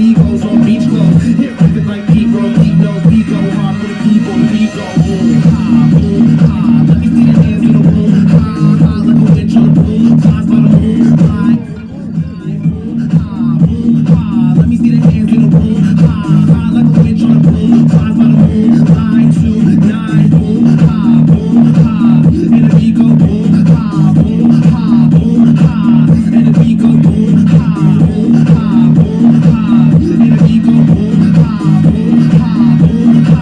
seagulls on beach clothes. Hit record like Pete Roll, Pete knows we go hard for the people. We go boom, ha, boom, ha. Let me see the hands in the room, ha, ha. Like a winch on the boom, flies by the moon, fly. Boom, ha, boom, ha. Let me see the hands in the room, ha, ha. Like a winch on the boom, flies by the moon, fly. 2-9, boom, ha, boom, ha. And the beat go boom, ha, boom, ha, boom, ha. And the beat go boom, ha, boom, ha, boom, ha. And the beat go boom, ha, boom, ha, boom, ha.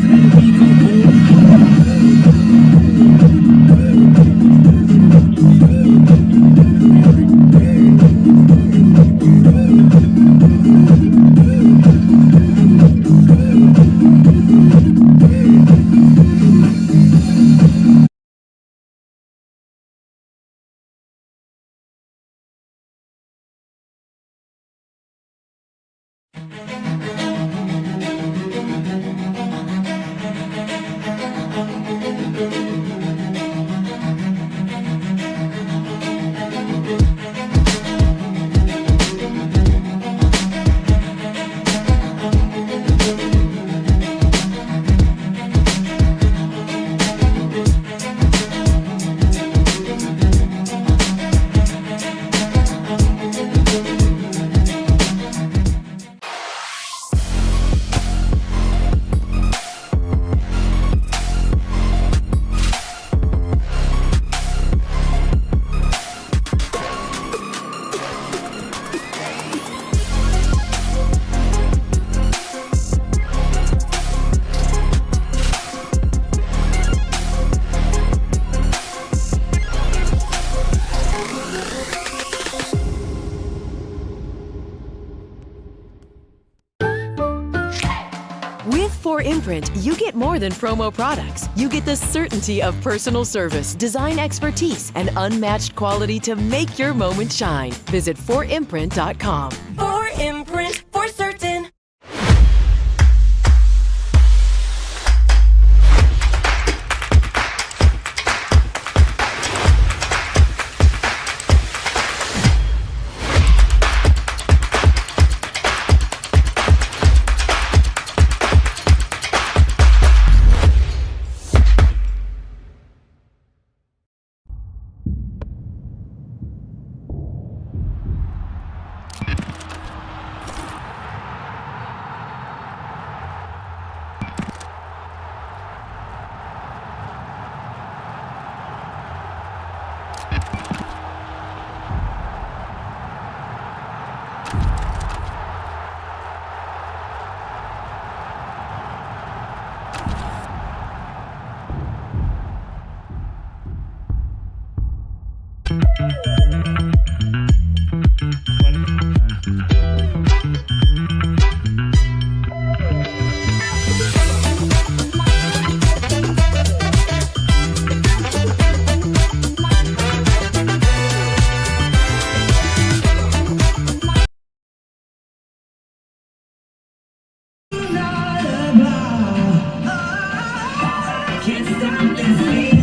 And the beat go boom, For Imprint, you get more than promo products. You get the certainty of personal service, design expertise, and unmatched quality to make your moment shine. Visit forimprint.com. For Imprint, for certain.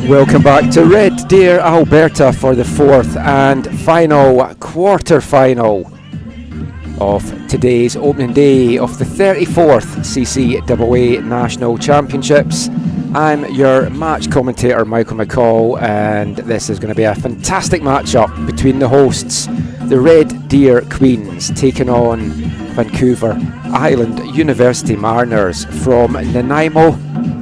Welcome back to Red Deer, Alberta for the fourth and final quarter-final of today's opening day of the 34th CCAA National Championships. I'm your match commentator Michael McCall, and this is going to be a fantastic matchup between the hosts, the Red Deer Queens, taking on Vancouver Island University Mariners from Nanaimo.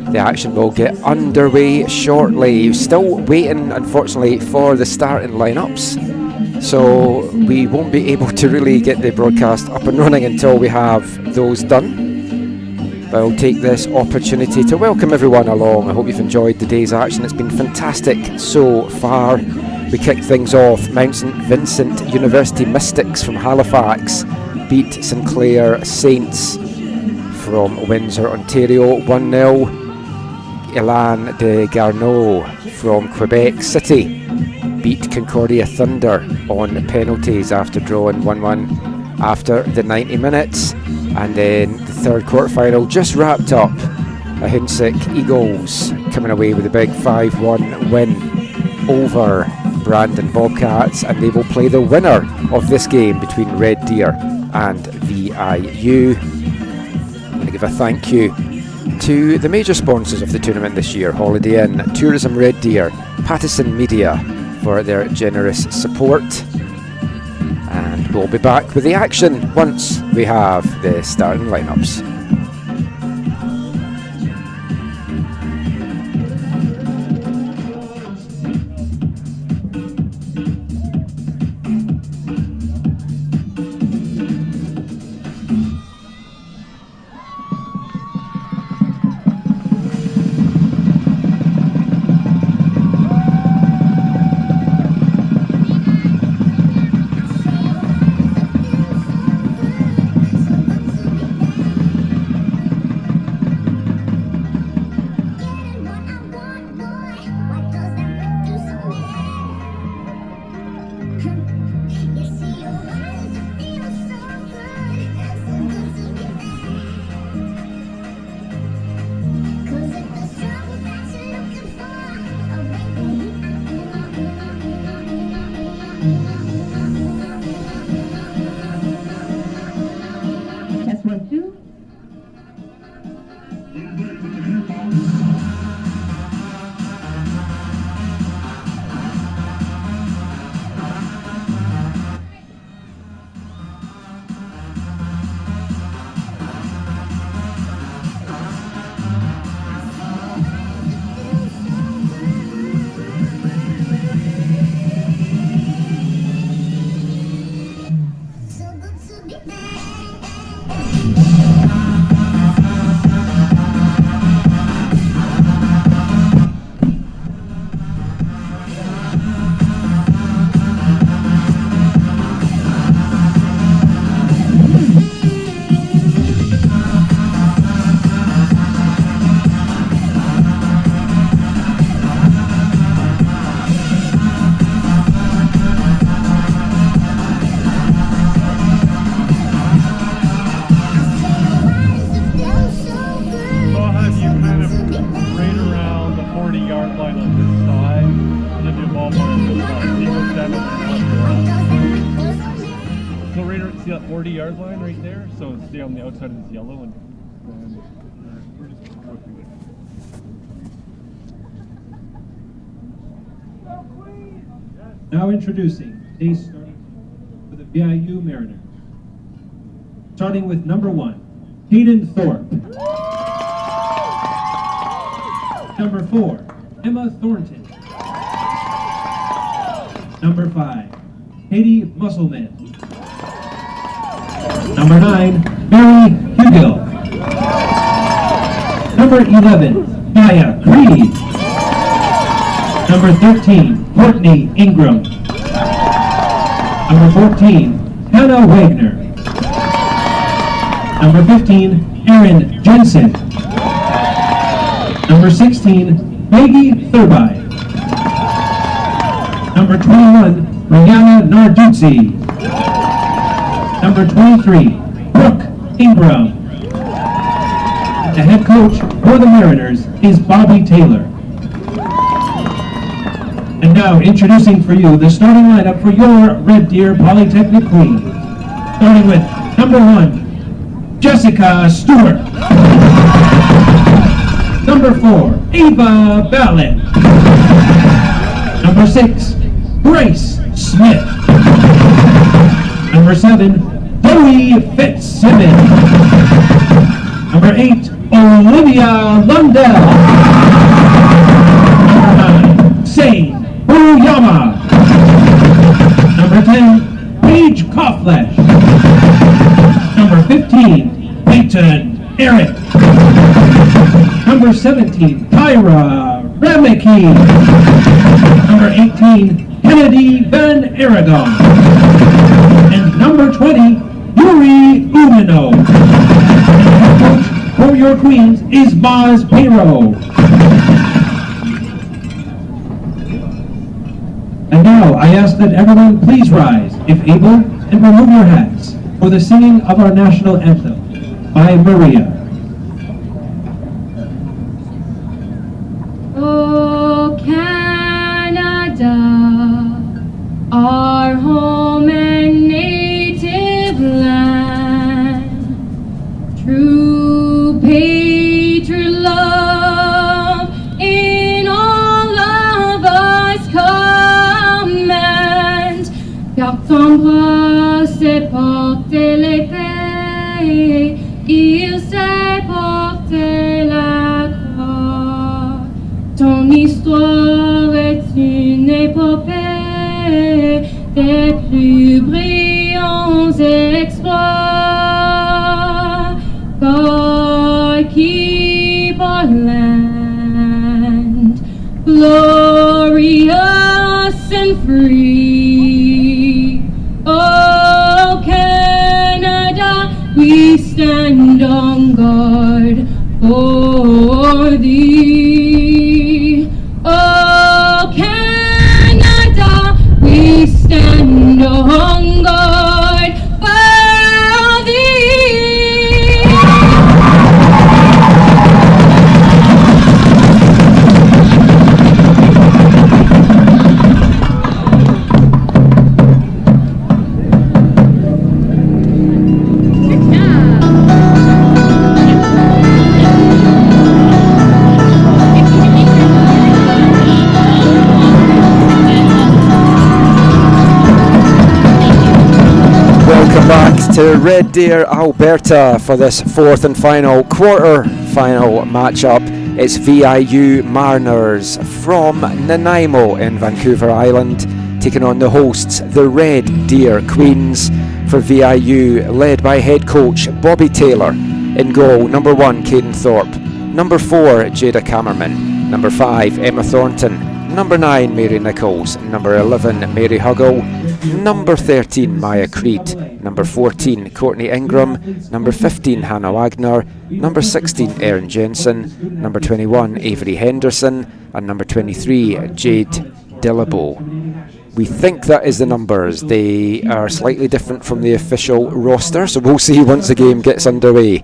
The action will get underway shortly. Still waiting, unfortunately, for the starting lineups, so we won't be able to really get the broadcast up and running until we have those done. But I'll take this opportunity to welcome everyone along. I hope you've enjoyed the day's action. It's been fantastic so far. We kicked things off. Mount St Vincent University Mystics from Halifax beat St Clair Saints from Windsor, Ontario 1-0. Elan de Garneau from Quebec City beat Concordia Thunder on penalties after drawing 1-1 after the 90 minutes. And then the third quarterfinal just wrapped up. Ahuntsic Eagles coming away with a big 5-1 win over Brandon Bobcats, and they will play the winner of this game between Red Deer and VIU. VIU. I give a thank you to the major sponsors of the tournament this year: Holiday Inn, Tourism Red Deer, Pattison Media, for their generous support. And we'll be back with the action once we have the starting lineups. Now introducing today's starting for the VIU Mariners. Starting with number 1, Hayden Thorpe. Number 4, Emma Thornton. Number 5, Katie Musselman. Number 9, Mary Hugill. Number 11, Gaia Creed. Number 13, Courtney Ingram. Number 14, Hannah Wagner. Number 15, Erin Jensen. Number 16, Maggie Thurby. Number 21, Rihanna Narduzzi. Number 23, Brooke Ingram. The head coach for the Mariners is Bobby Taylor. And now introducing for you the starting lineup for your Red Deer Polytechnic Queen. Starting with number 1, Jessica Stewart. Number 4, Ava Ballett. Number 6, Grace Smith. Number 7, Chloe Fitzsimmons. Number 8, Olivia Lundell. Number 9, Sane Uyama. Number 10, Paige Kauflesh. Number 15, Peyton Eric. Number 17, Kyra Ramicki. Number 18, Kennedy Van Aragon. And number 20, Yuri Umino. And the head coach for your Queens is Maz Pero. And now I ask that everyone please rise, if able, and remove your hats for the singing of our national anthem by Maria. Oh, Canada, our home and native land, true patriot love in all of us commands. Car t'embrasser, porter l'épée, il sait porter la croix. Ton histoire est une épopée des plus brillants exploits. God keep our land glorious and free. Oh Canada, we stand on guard for thee. Oh Canada, we stand on guard for thee. Welcome back to Red Deer, Alberta for this fourth and final quarter-final matchup. It's VIU Mariners from Nanaimo in Vancouver Island taking on the hosts, the Red Deer Queens. For VIU, led by head coach Bobby Taylor. In goal, number 1 Caden Thorpe, number 4 Jada Cammerman, number 5 Emma Thornton, number 9 Mary Nichols, number 11 Mary Huggle, number 13 Maya Creed, number 14 Courtney Ingram, number 15 Hannah Wagner, number 16 Erin Jensen, number 21 Avery Henderson, and number 23 Jade Dillabo. We think that is the numbers. They are slightly different from the official roster, so we'll see once the game gets underway.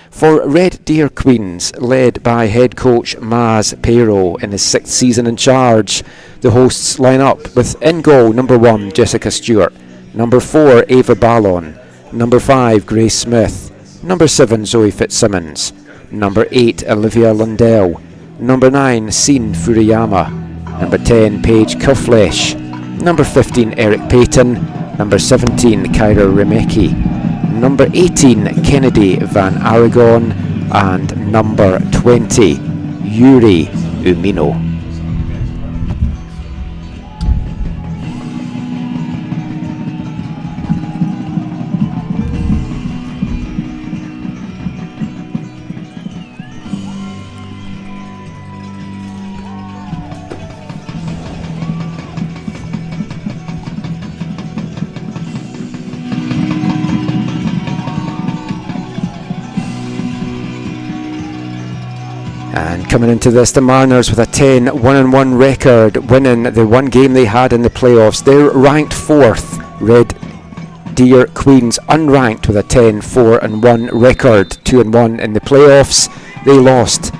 For Red Deer Queens, led by head coach Maz Pero in his 6th season in charge, the hosts line up with in goal number 1 Jessica Stewart, number 4 Ava Ballon, number 5 Grace Smith, number 7 Zoe Fitzsimmons, number 8 Olivia Lundell, number 9 Seen Furiyama, number 10 Paige Kirflesh, number 15 Eric Payton, number 17 Kyra Remecki, number 18 Kennedy Van Aragon, and number 20 Yuri Umino. And coming into this, the Mariners with a 10-1-1 record, winning the one game they had in the playoffs. They're ranked 4th. Red Deer Queens unranked with a 10-4-1 record, 2-1 in the playoffs. They lost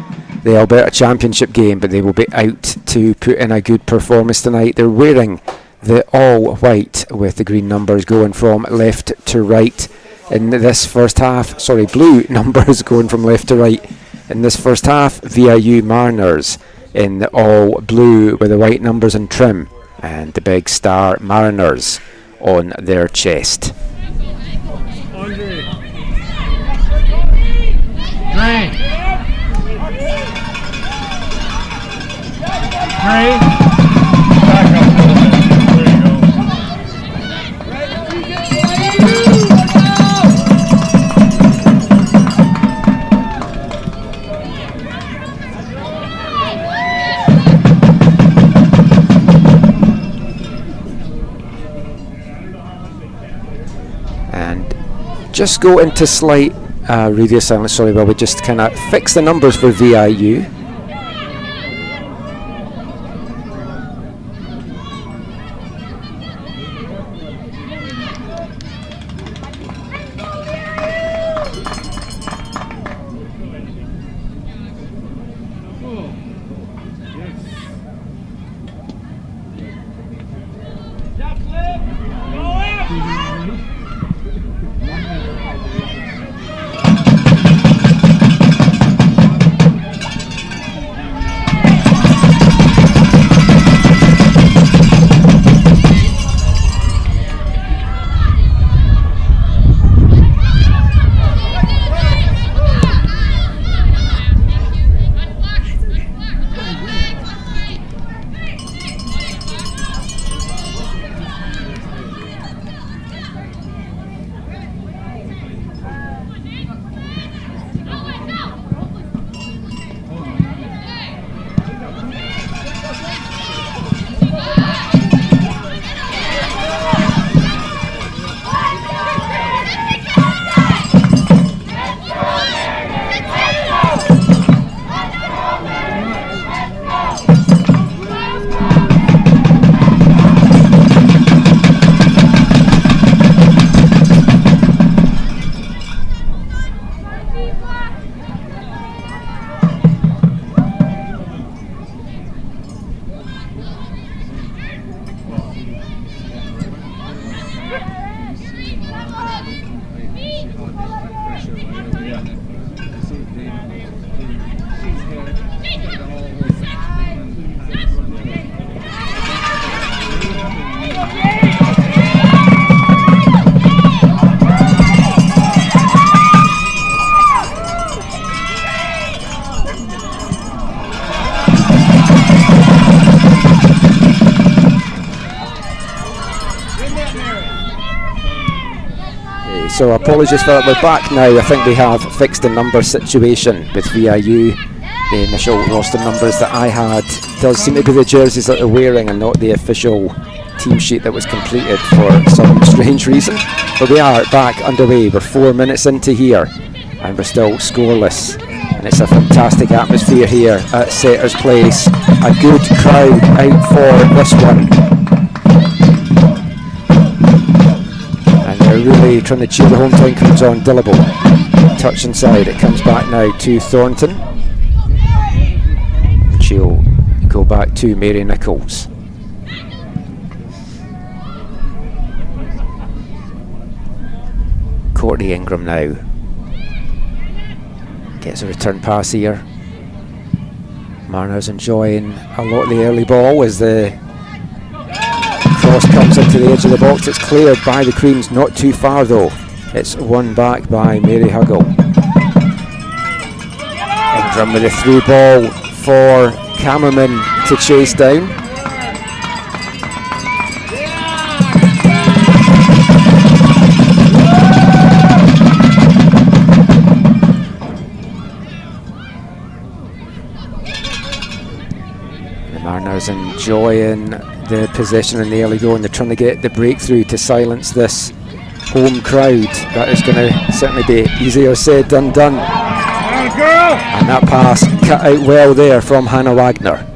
the Alberta Championship game, but they will be out to put in a good performance tonight. They're wearing the all white with the green numbers going from left to right in this first half. Sorry, blue numbers going from left to right. In this first half, VIU Mariners in the all blue with the white numbers and trim, and the big star Mariners on their chest. Andre. Back up a little bit. There you go. And just go into slight radio silence, sorry, while we just kind of fix the numbers for VIU. So apologies for that. We're back now. I think we have fixed the number situation with VIU. The initial roster numbers that I had does seem to be the jerseys that they're wearing and not the official team sheet that was completed for some strange reason. But we are back underway. We're 4 minutes into here and we're still scoreless. And it's a fantastic atmosphere here at Setters Place. A good crowd out for this one. And they're really trying to cheer the hometown crowds on. Dillable, touch inside. It comes back now to Thornton. She'll go back to Mary Nichols. Courtney Ingram now. Gets a return pass here. Marner's enjoying a lot of the early ball as the cross comes into the edge of the box. It's cleared by the Queens, not too far though. It's won back by Mary Huggle. Ingram with a through ball for Cameraman to chase down. Marner's enjoying the possession in the early going. They're trying to get the breakthrough to silence this home crowd. That is going to certainly be easier said than done. And that pass cut out well there from Hannah Wagner.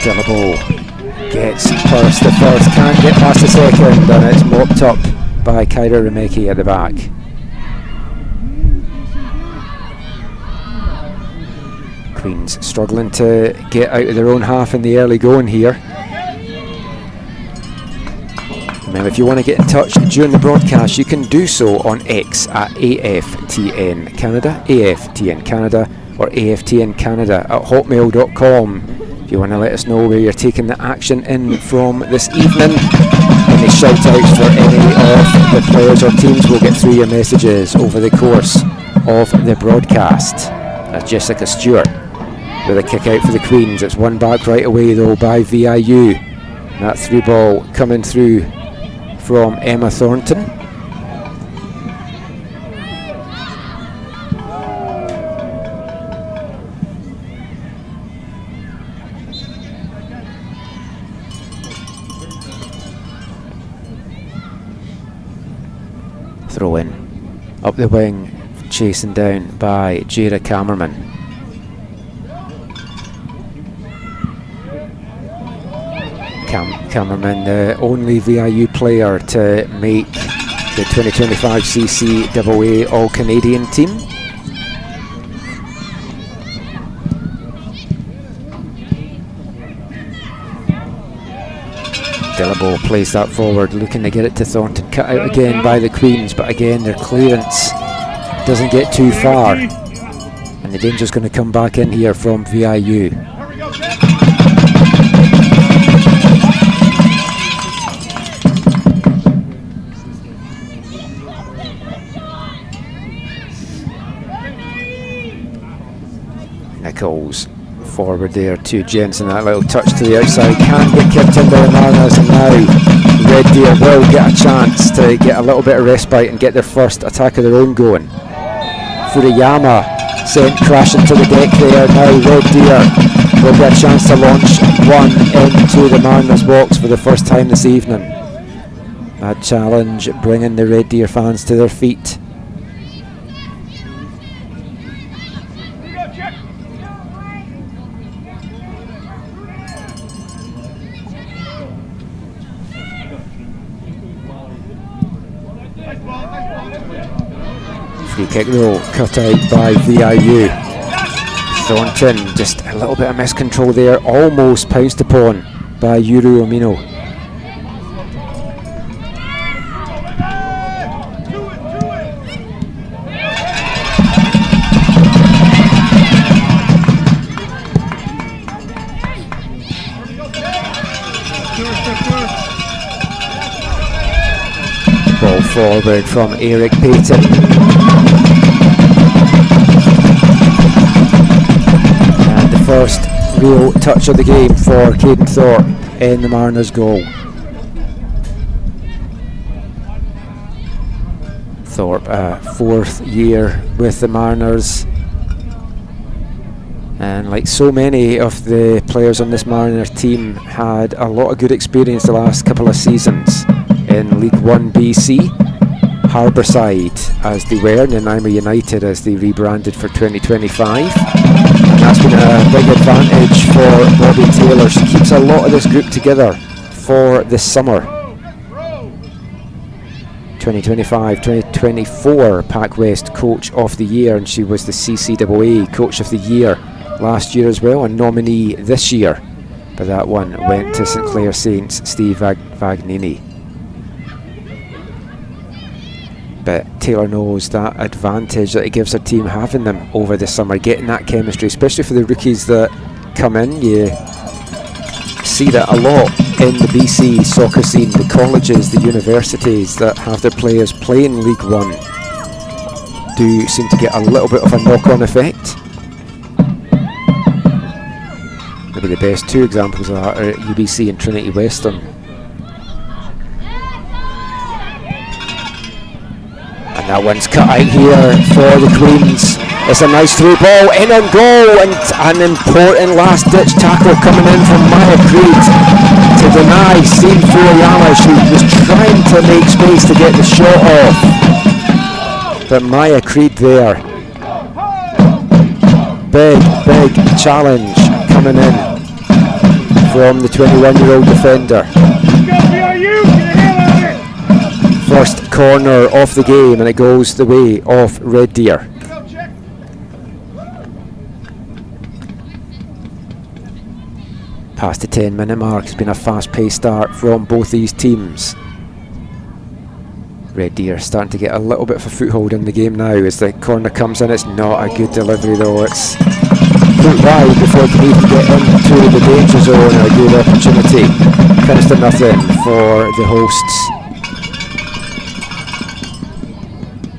Dillable gets past the first, can't get past the second, and it's mopped up by Kyra Remeki at the back. Queens struggling to get out of their own half in the early going here. Remember, if you want to get in touch during the broadcast, you can do so on X at AFTN Canada, AFTN Canada, or AFTN Canada at hotmail.com. If you want to let us know where you're taking the action in from this evening, any shout outs for any of the players or teams, will get through your messages over the course of the broadcast. That's Jessica Stewart with a kick out for the Queens. It's won back right away though by VIU. That through ball coming through from Emma Thornton. Throw in up the wing, chasing down by Jada Cameraman. Cameraman, the only VIU player to make the 2025 CCAA All-Canadian team. Dillable plays that forward, looking to get it to Thornton. Cut out again by the Queens, but again their clearance doesn't get too far. And the danger's going to come back in here from VIU. Nichols forward there to Jensen, that little touch to the outside, can't get kept in by the Mariners, and now Red Deer will get a chance to get a little bit of respite and get their first attack of their own going. Furuyama sent crashing to the deck there. Now Red Deer will get a chance to launch one into the Mariners box for the first time this evening. That challenge bringing the Red Deer fans to their feet. Free kick though, cut out by VIU. Thornton, just a little bit of miscontrol there, almost pounced upon by Yuru Omino. Ball forward from Eric Payton. first real touch of the game for Caden Thorpe in the Mariners' goal. Thorpe, fourth year with the Mariners, and like so many of the players on this Mariners team, had a lot of good experience the last couple of seasons in League 1 BC. Harbourside as they were, Nanaimo United as they rebranded for 2025, and that's been a big advantage for Bobby Taylor. She keeps a lot of this group together for this summer. 2025-2024 Pac West Coach of the Year, and she was the CCAA Coach of the Year last year as well, and nominee this year, but that one went to St Clair Saints' Steve Vagnini. But Taylor knows that advantage that it gives her team having them over the summer, getting that chemistry, especially for the rookies that come in. You see that a lot in the BC soccer scene. The colleges, the universities that have their players playing League 1 do seem to get a little bit of a knock-on effect. Maybe the best two examples of that are at UBC and Trinity Western. And that one's cut out here for the Queens. It's a nice through ball, in and goal, and an important last-ditch tackle coming in from Maya Creed to deny Steve Furuyama. She was trying to make space to get the shot off, but Maya Creed there. Big challenge coming in from the 21-year-old defender. First corner of the game, and it goes the way of Red Deer. Past the 10-minute mark, it's been a fast-paced start from both these teams. Red Deer starting to get a little bit of a foothold in the game now as the corner comes in. It's not a good delivery though. It's put wide before it can even get into the danger zone. A good opportunity. Finished to nothing for the hosts.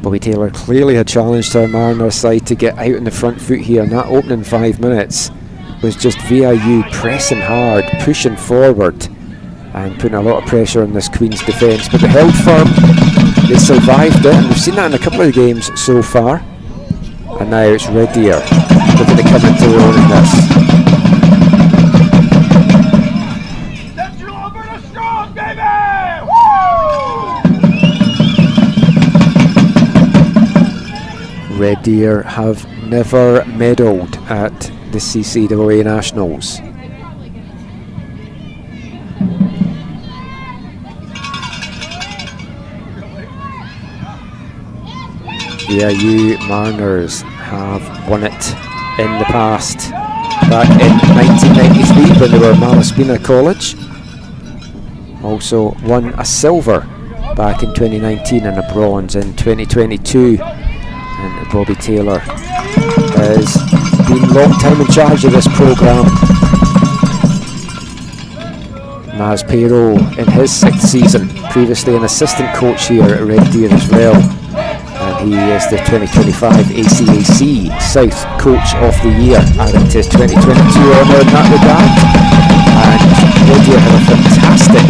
Bobby Taylor clearly a challenge to our Mariners side to get out on the front foot here, and that opening 5 minutes was just VIU pressing hard, pushing forward and putting a lot of pressure on this Queen's defence, but they held firm, they survived it, and we've seen that in a couple of games so far. And now it's Red Deer looking to come into their own in this. Central Alberta strong, baby! Woo! Red Deer have never medalled at the CCAA Nationals. VIU Mariners have won it in the past. Back in 1993 when they were Malaspina College. Also won a silver back in 2019 and a bronze in 2022. And Bobby Taylor has been long time in charge of this programme. Maz Pero in his 6th season, previously an assistant coach here at Red Deer as well. And he is the 2025 ACAC South Coach of the Year, adding to his 2022 honour in that regard. And Red Deer had a fantastic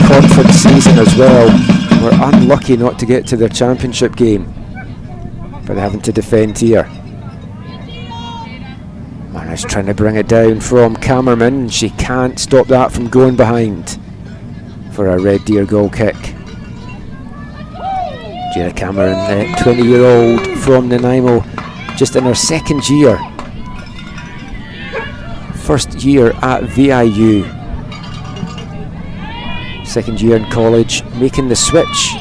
conference season as well. Were unlucky not to get to their championship game, but they're having to defend here. Mariners trying to bring it down from Cammerman. She can't stop that from going behind for a Red Deer goal kick. Jada Cameron, the 20-year-old from Nanaimo, just in her 2nd year. First year at VIU. 2nd year in college, making the switch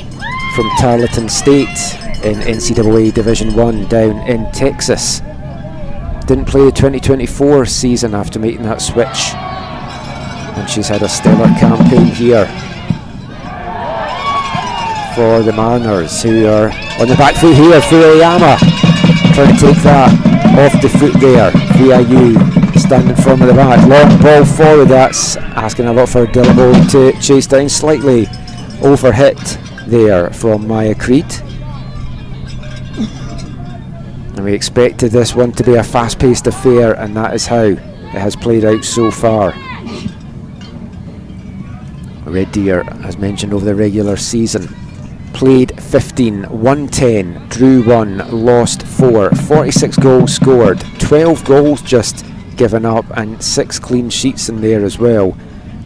from Tarleton State in NCAA Division 1 down in Texas. Didn't play the 2024 season after making that switch, and she's had a stellar campaign here for the Mariners, who are on the back foot here. Furuyama trying to take that off the foot there. VIU standing firm at the back. Long ball forward, that's asking a lot for Dillabo to chase down. Slightly overhit there from Maya Creed. And we expected this one to be a fast-paced affair, and that is how it has played out so far. Red Deer, as mentioned over the regular season, played 15, won 10, drew 1, lost 4, 46 goals scored, 12 goals just given up, and 6 clean sheets in there as well.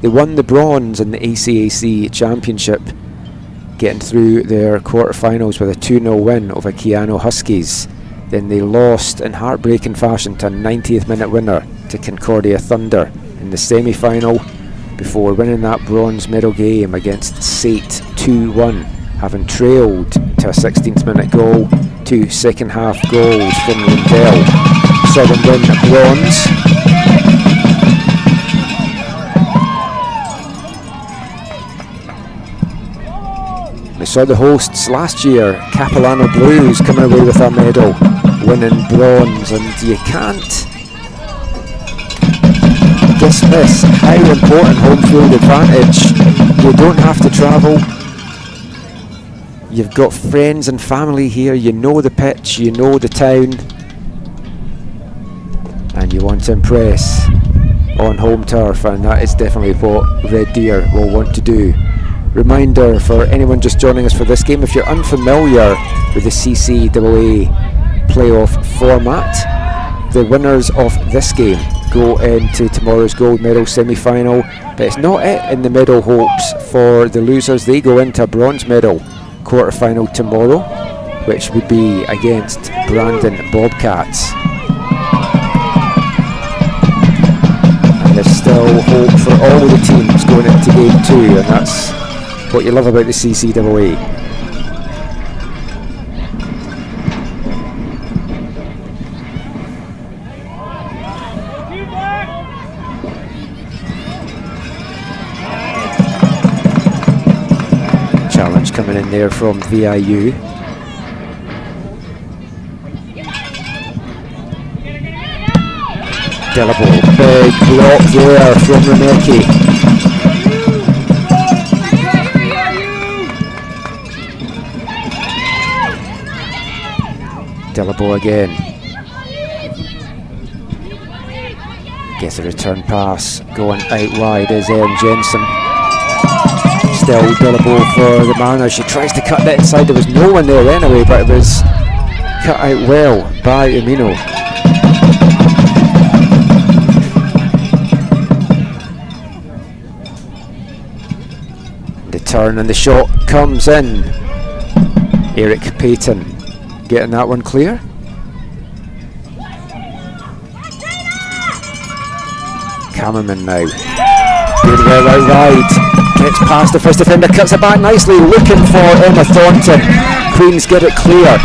They won the bronze in the ACAC Championship, getting through their quarterfinals with a 2-0 win over Keano Huskies. Then they lost in heartbreaking fashion to a 90th minute winner to Concordia Thunder in the semi-final, before winning that bronze medal game against SAIT 2-1, having trailed to a 16th minute goal. 2 second half goals from Lindell saw them win bronze. We saw the hosts last year, Capilano Blues, coming away with a medal, winning bronze, and you can't dismiss how important home field advantage. You don't have to travel. You've got friends and family here, you know the pitch, you know the town, and you want to impress on home turf, and that is definitely what Red Deer will want to do. Reminder for anyone just joining us for this game, if you're unfamiliar with the CCAA playoff format, the winners of this game go into tomorrow's gold medal semi-final, but it's not it in the medal hopes for the losers. They go into a bronze medal quarter-final tomorrow, which would be against Brandon Bobcats. And there's still hope for all the teams going into game 2, and that's what you love about the CCAA. Challenge coming in there from VIU. Delabo, big block there from Remeki. Delabo again. Gets a return pass going out wide is Jensen. Still Delabo for the Mariners. She tries to cut that inside. There was no one there anyway, but it was cut out well by Umino. The turn and the shot comes in. Eric Payton getting that one clear. Cameraman now. Good well out wide. Gets past the first defender, cuts it back nicely, looking for Emma Thornton. Queens get it clear.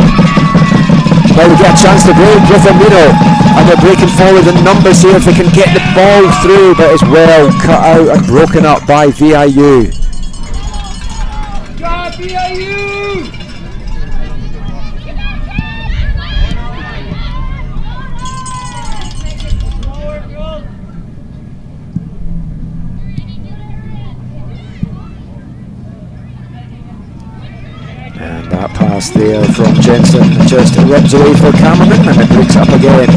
Now we get a chance to break with Amino, and they're breaking forward in numbers here if they can get the ball through, but it's well cut out and broken up by VIU. Job, VIU! And that pass there from Jensen just rips away for Cameron, and it breaks up again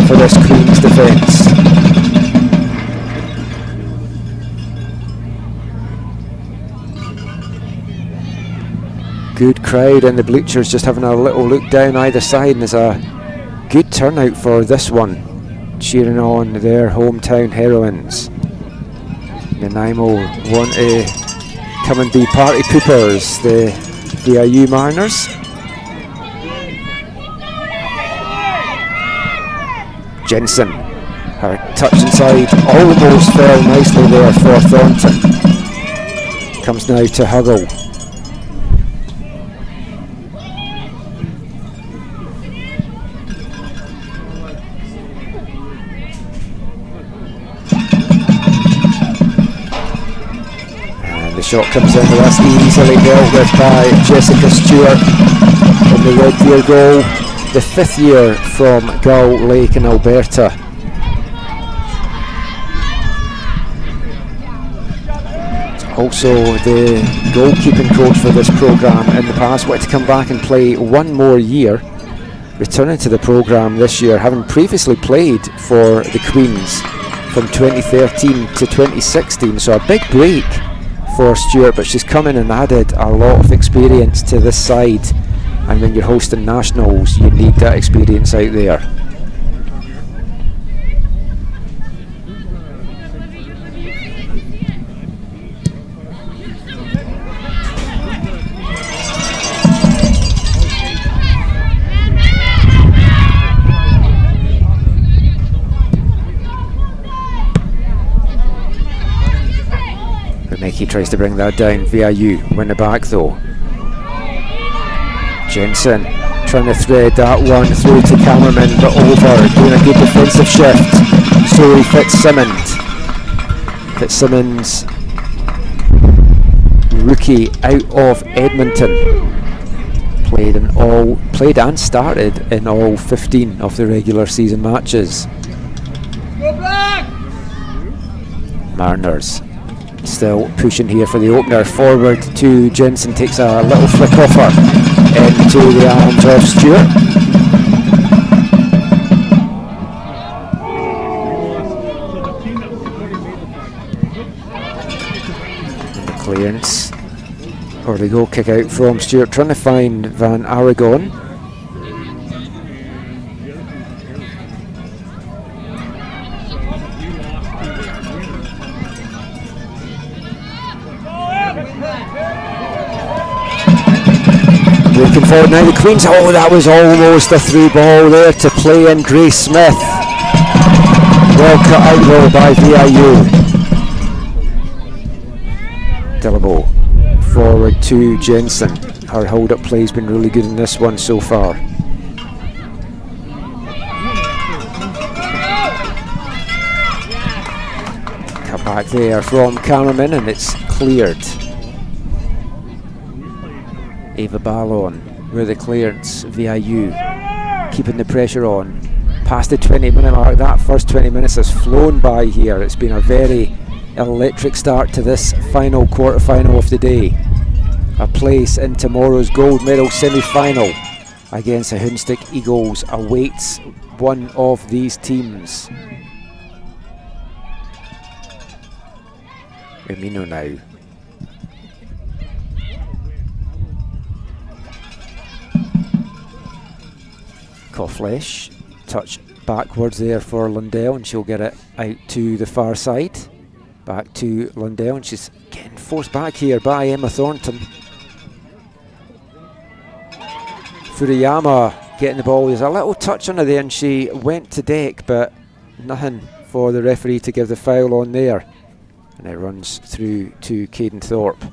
for this Queen's defence. Good crowd in the bleachers, just having a little look down either side, and there's a good turnout for this one, cheering on their hometown heroines. Nanaimo want to come and be party poopers, the VIU Mariners. Jensen, her touch inside almost fell nicely there for Thornton. Comes now to Huggle. The shot comes in, that's easily dealt with by Jessica Stewart from the Red Deer goal, the 5th year from Gull Lake in Alberta. It's also the goalkeeping coach for this programme in the past, wanted to come back and play one more year, returning to the programme this year, having previously played for the Queens from 2013 to 2016, so a big break for Stuart, but she's come in and added a lot of experience to this side, and when you're hosting nationals you need that experience out there. He tries to bring that down. VIU win it back though. Jensen trying to thread that one through to Cameraman, but over, doing a good defensive shift. So Fitzsimmons. Fitzsimmons, rookie out of Edmonton, played and started in all 15 of the regular season matches. Mariners still pushing here for the opener. Forward to Jensen, takes a little flick off her into the arms of Stewart. And the clearance, or the goal kick out from Stewart, trying to find Van Aragon. Looking forward now, the Queens. Oh, that was almost a through ball there to play in Grace Smith. Well cut out though by VIU. Dillabo forward to Jensen. Her hold-up play's been really good in this one so far. Cut back there from Cameraman and it's cleared. Ava Ballon with the clearance. VIU keeping the pressure on. Past the 20-minute mark. That first 20 minutes has flown by here. It's been a very electric start to this final quarter-final of the day. A place in tomorrow's gold medal semi-final against the Hoonstick Eagles awaits one of these teams. Umino now. Coughless, touch backwards there for Lundell, and she'll get it out to the far side. Back to Lundell, and she's getting forced back here by Emma Thornton. Furuyama getting the ball. There's a little touch on her there, and she went to deck, but nothing for the referee to give the foul on there. And it runs through to Caden Thorpe.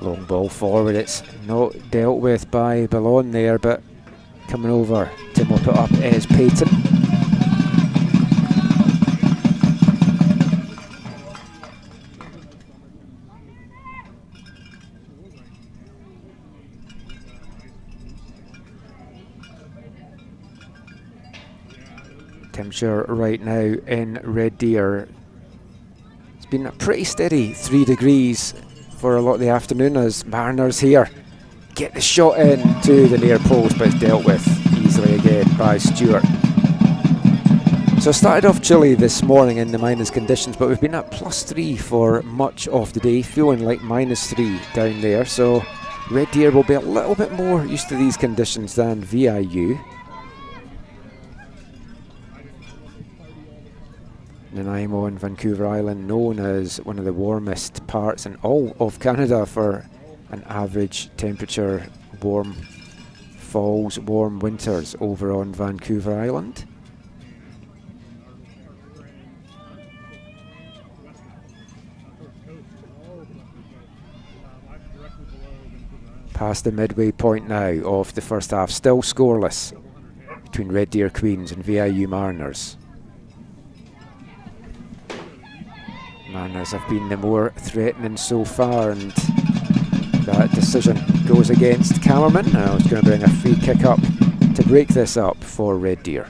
Long ball forward, it's not dealt with by Ballon there, but coming over to mop it up is Payton. Temperature right now in Red Deer, it's been a pretty steady 3 degrees for a lot of the afternoon as Mariners here get the shot in to the near post, but it's dealt with easily again by Stewart. So it started off chilly this morning in the minus conditions, but we've been at +3 for much of the day, feeling like -3 down there. So Red Deer will be a little bit more used to these conditions than VIU. Nanaimo and Vancouver Island, known as one of the warmest parts in all of Canada for an average temperature, warm falls, warm winters over on Vancouver Island. Past the midway point now of the first half, still scoreless between Red Deer Queens and VIU Mariners. Mariners have been the more threatening so far, and that decision goes against Cameraman. Now it's going to bring a free kick up to break this up for Red Deer.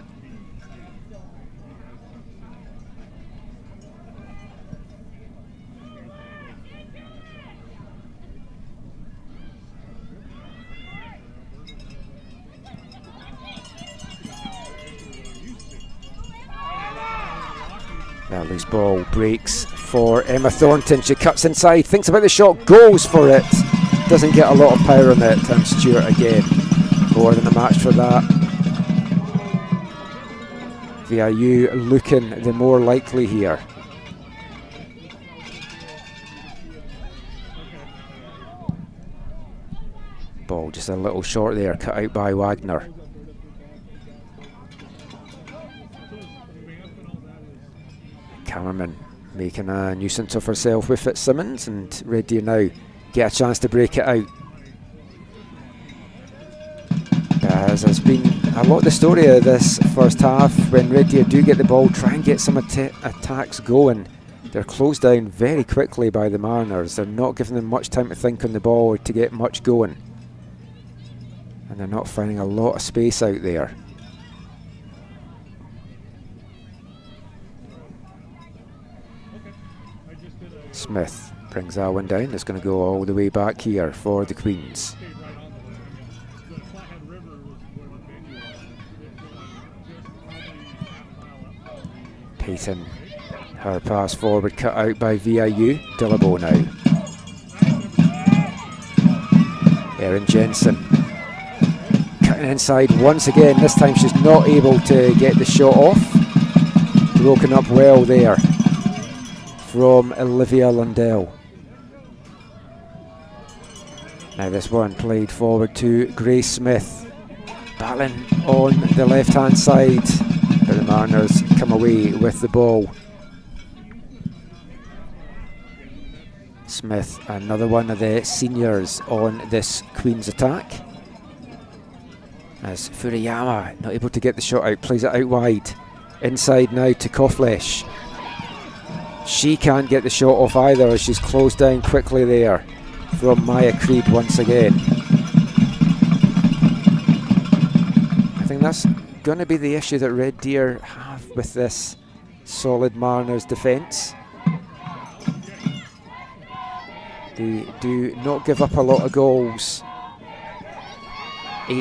That loose ball breaks for Emma Thornton. She cuts inside, thinks about the shot, goes for it. Doesn't get a lot of power on it. And Stewart again, more than a match for that. VIU looking the more likely here. Ball just a little short there, cut out by Wagner. Cameraman making a nuisance of herself with Fitzsimmons, and Red Deer now get a chance to break it out. As has been a lot of the story of this first half, when Red Deer do get the ball, try and get some attacks going. They're closed down very quickly by the Mariners. They're not giving them much time to think on the ball or to get much going. And they're not finding a lot of space out there. Smith brings that one down. It's going to go all the way back here for the Queens. Payton, her pass forward cut out by VIU. Dillabo now. Erin Jensen cutting inside once again. This time she's not able to get the shot off. Broken up well there from Olivia Lundell. Now this one played forward to Grace Smith. Battling on the left hand side, but the Mariners come away with the ball. Smith, another one of the seniors on this Queen's attack. As Furuyama not able to get the shot out, plays it out wide. Inside now to Kofflesh. She can't get the shot off either as she's closed down quickly there from Maya Creed once again. I think that's going to be the issue that Red Deer have with this solid Mariners defence. They do not give up a lot of goals. 8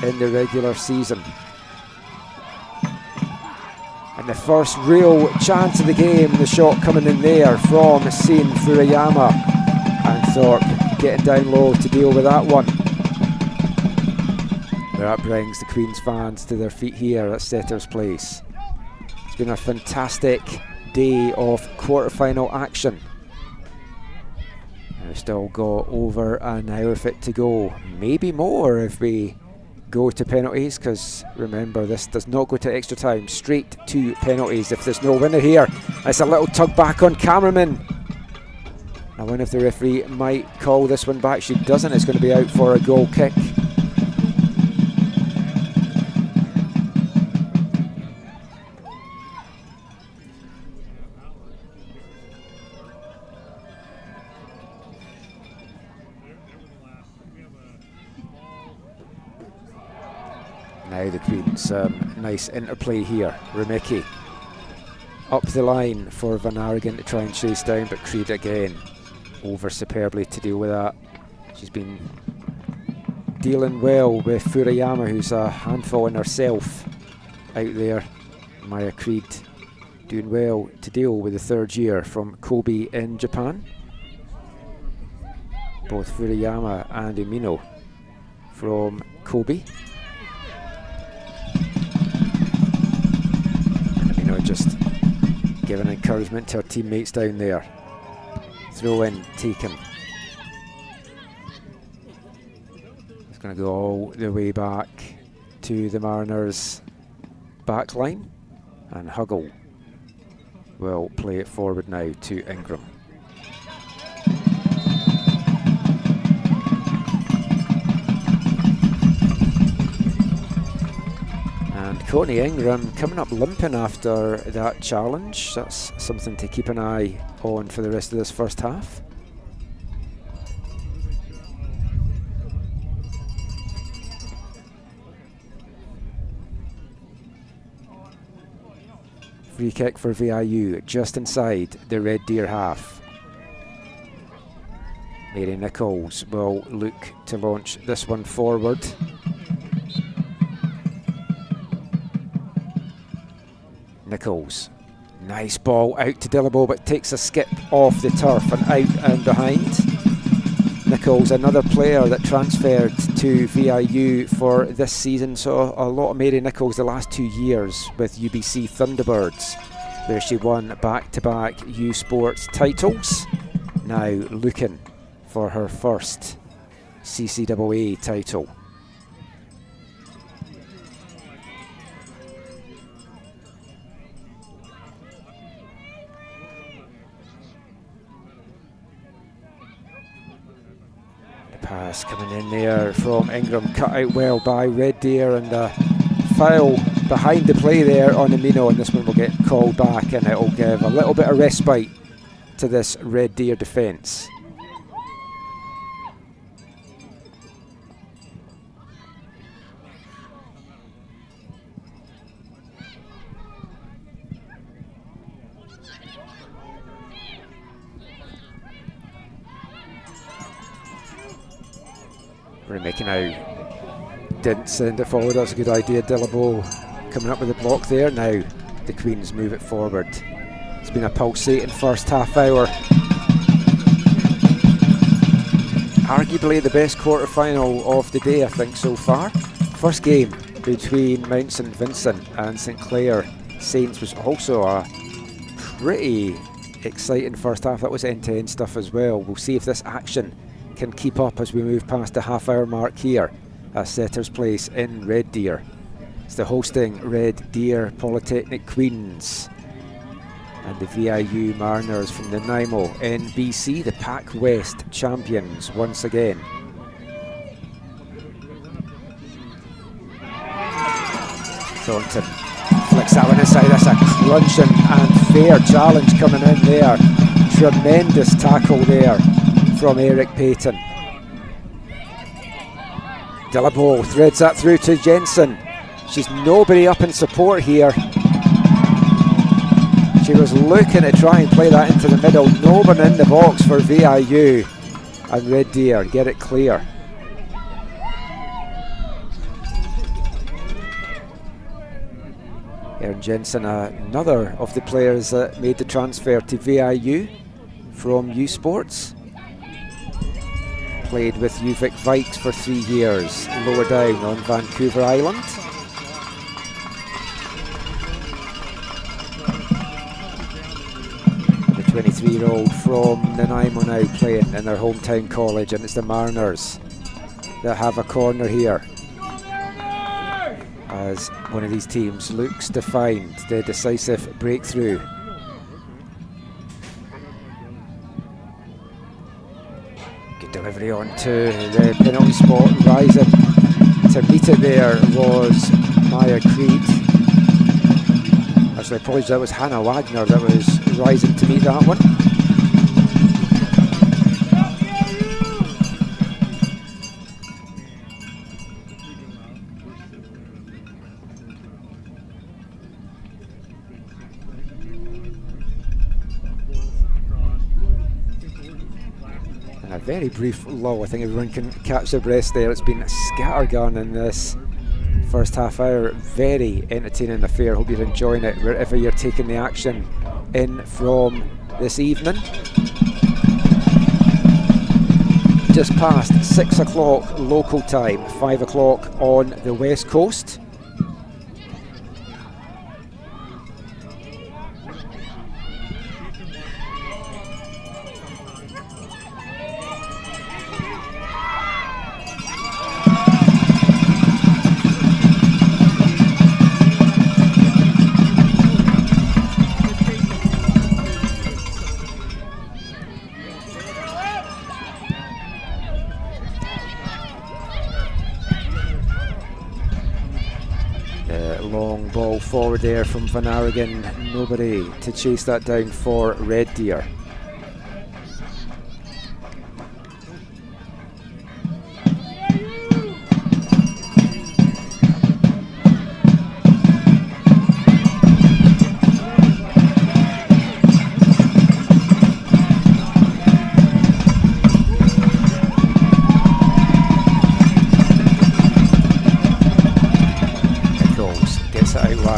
in the regular season. And the first real chance of the game, the shot coming in there from Sein Furuyama, and Thorpe getting down low to deal with that one. That brings the Queen's fans to their feet here at Setter's Place. It's been a fantastic day of quarter-final action. We've still got over an hour of it to go, maybe more if we go to penalties, because remember, this does not go to extra time, straight to penalties if there's no winner here. It's a little tug back on cameraman. I wonder if the referee might call this one back. She doesn't. It's going to be out for a goal kick. Now the Queens, nice interplay here. Remicki up the line for Van Arigen to try and chase down, but Creed again over superbly to deal with that. She's been dealing well with Furuyama, who's a handful in herself out there. Maya Creed doing well to deal with the third year from Kobe in Japan. Both Furuyama and Umino from Kobe. Just giving encouragement to her teammates down there. Throw in taken. It's going to go all the way back to the Mariners' back line, and Huggle will play it forward now to Ingram. And Connie Ingram coming up limping after that challenge. That's something to keep an eye on for the rest of this first half. Free kick for VIU just inside the Red Deer half. Mary Nichols will look to launch this one forward. Nichols Nice ball out to Dillabo, but takes a skip off the turf and out and behind. Nichols, another player that transferred to VIU for this season, saw a lot of Mary Nichols the last 2 years with UBC Thunderbirds, where she won back-to-back U Sports titles. Now looking for her first CCAA title. Pass coming in there from Ingram, cut out well by Red Deer, and a foul behind the play there on Amino, and this one will get called back, and it will give a little bit of respite to this Red Deer defence. Remake now, didn't send it forward, that's a good idea. Dillabo coming up with the block there. Now the Queens move it forward. It's been a pulsating first half hour. Arguably the best quarter-final of the day, I think, so far. First game between Mount St Vincent and St Clair Saints was also a pretty exciting first half. That was end-to-end stuff as well. We'll see if this action can keep up as we move past the half-hour mark here at Setters Place in Red Deer. It's the hosting Red Deer Polytechnic Queens and the VIU Mariners from Nanaimo in BC, the Pac West champions once again. Thornton flicks that one inside. That's a crunching and fair challenge coming in there. Tremendous tackle there from Eric Payton. Dillabo threads that through to Jensen. She's nobody up in support here. She was looking to try and play that into the middle. No one in the box for VIU, and Red Deer get it clear. Erin Jensen, another of the players that made the transfer to VIU from U Sports. Played with UVic Vikes for 3 years, lower down on Vancouver Island. The 23-year-old from Nanaimo now playing in their hometown college, and it's the Mariners that have a corner here as one of these teams looks to find the decisive breakthrough. Delivery on to the penalty spot, rising to meet it there was Maya Creed. Actually, I apologize, that was Hannah Wagner that was rising to meet that one. A very brief lull. I think everyone can catch their breath there. It's been scattergun in this first half hour. Very entertaining affair. Hope you're enjoying it wherever you're taking the action in from this evening. Just past 6 o'clock local time, 5 o'clock on the west coast. Long ball forward there from Van Aragon. Nobody to chase that down for Red Deer.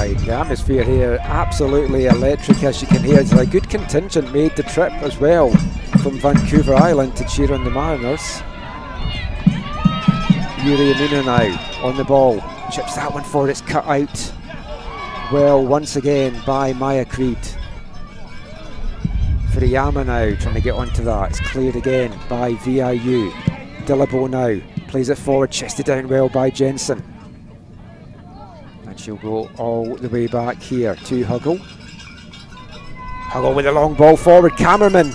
side. The atmosphere here absolutely electric, as you can hear. There's a good contingent made the trip as well from Vancouver Island to cheer on the Mariners. Yuri Amina now on the ball, chips that one forward, it's cut out well once again by Maya Creed. Furiyama now trying to get onto that, it's cleared again by VIU. Dillabo now plays it forward, chested down well by Jensen. And she'll go all the way back here to Huggle. Huggle with a long ball forward, Cameraman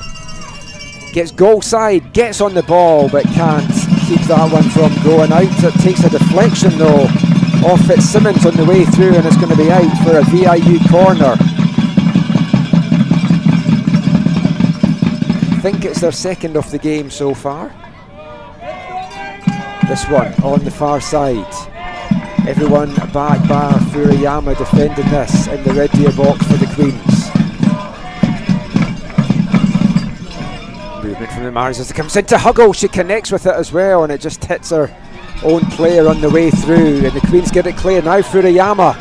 gets goal side, gets on the ball but can't keep that one from going out. It takes a deflection though off Fitzsimmons on the way through, and it's going to be out for a VIU corner. I think it's their second of the game so far. This one on the far side. Everyone back bar Furiyama defending this in the Red Deer box for the Queens. Movement from the Mariners as it comes into Huggle. She connects with it as well, and it just hits her own player on the way through, and the Queens get it clear. Now Furiyama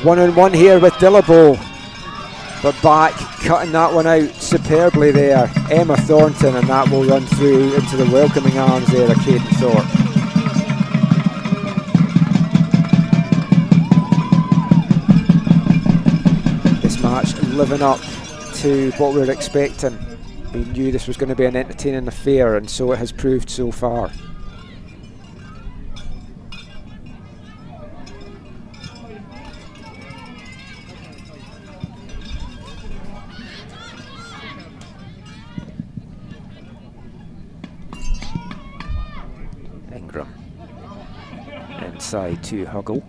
one-on-one here with Dillabo, but back cutting that one out superbly there, Emma Thornton, and that will run through into the welcoming arms there of Caden Thorpe. This match living up to what we were expecting. We knew this was going to be an entertaining affair, and so it has proved so far. Ingram inside to Huggle.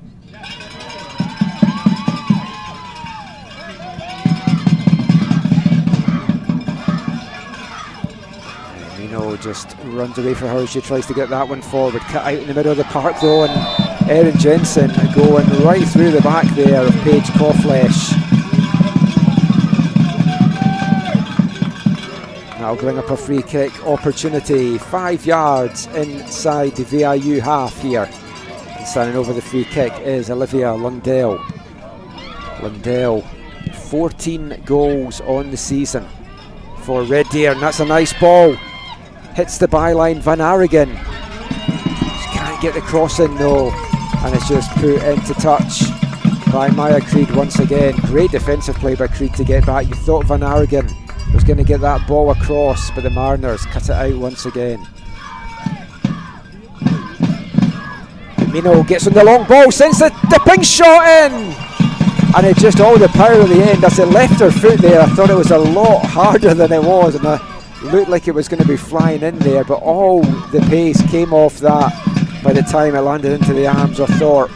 Mino just runs away from her. She tries to get that one forward. Cut out in the middle of the park though, and Erin Jensen going right through the back there of Paige Cawflesh. That'll bring up a free kick opportunity. 5 yards inside the VIU half here. And standing over the free kick is Olivia Lundell. Lundell, 14 goals on the season for Red Deer, and that's a nice ball. Hits the byline, Van Arigen. Just can't get the cross in though, and it's just put into touch by Maya Creed once again. Great defensive play by Creed to get back. You thought Van Arigen was going to get that ball across, but the Mariners cut it out once again. Mino gets on the long ball, sends the dipping shot in, and it just all the power of the end as it left her foot there. I thought it was a lot harder than it was, and it looked like it was going to be flying in there, but all the pace came off that by the time it landed into the arms of Thorpe.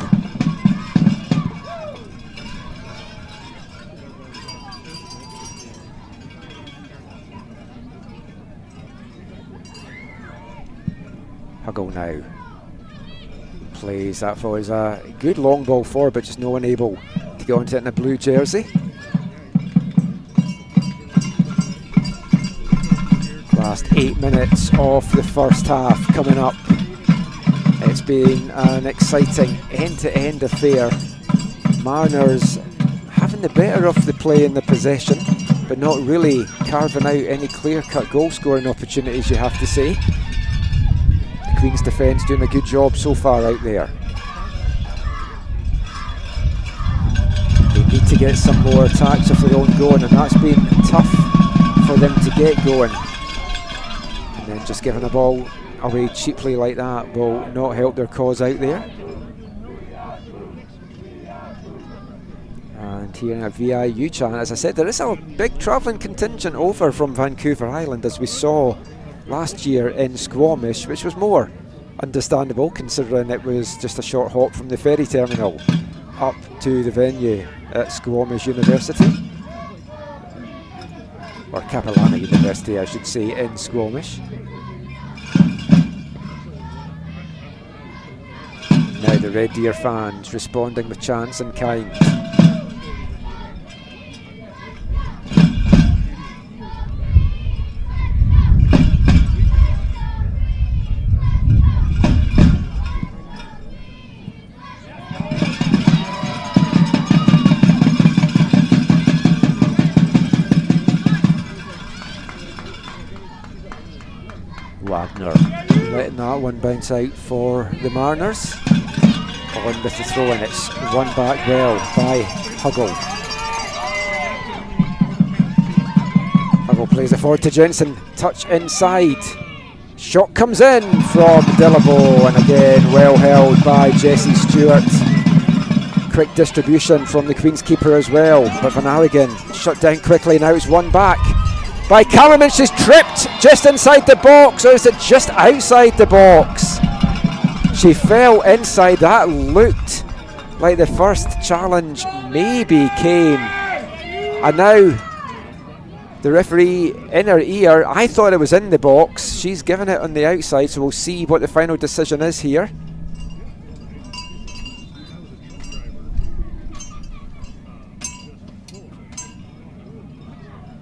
Huggle now plays that for is a good long ball forward, but just no one able to get onto it in a blue jersey. Last 8 minutes of the first half coming up. It's been an exciting end-to-end affair. Mariners having the better of the play in the possession, but not really carving out any clear-cut goal-scoring opportunities, you have to say. Queen's defence doing a good job so far out there. They need to get some more attacks of their own going, and that's been tough for them to get going. And then just giving a ball away cheaply like that will not help their cause out there. And here in a VIU chant, as I said, there is a big travelling contingent over from Vancouver Island, as we saw last year in Squamish, which was more understandable considering it was just a short hop from the ferry terminal up to the venue at Squamish University, or Capilano University I should say, in Squamish. Now the Red Deer fans responding with chants in kind. Wagner letting that one bounce out for the Mariners. On with the throw, and it's run back well by Huggle. Huggle plays it forward to Jensen, touch inside. Shot comes in from Dillabo, and again well held by Jesse Stewart. Quick distribution from the Queen's keeper as well, but Van Arrigan shut down quickly. Now it's won back by Cameron. She's tripped just inside the box, or is it just outside the box? She fell inside. That looked like the first challenge maybe came, and now the referee in her ear, I thought it was in the box. She's given it on the outside, so we'll see what the final decision is here.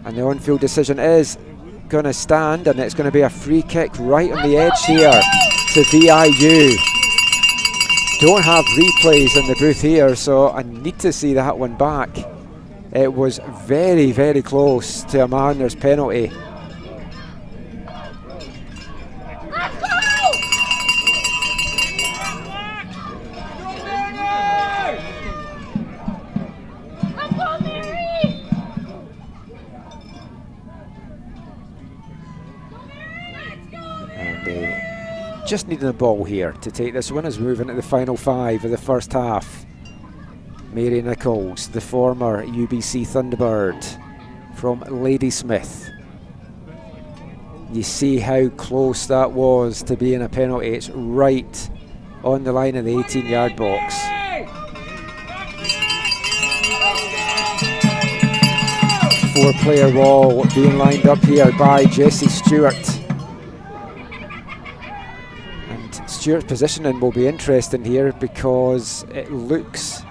And the on-field decision is going to stand, and it's going to be a free kick right on the edge here to VIU. Don't have replays in the booth here, so I need to see that one back. It was very, very close to a Mariners penalty. Just needing a ball here to take this one as we move into the final 5 of the first half. Mary Nichols, the former UBC Thunderbird from Ladysmith. You see how close that was to being a penalty. It's right on the line of the 18-yard box. Four-player wall being lined up here by Jesse Stewart. Stewart's positioning will be interesting here because it looks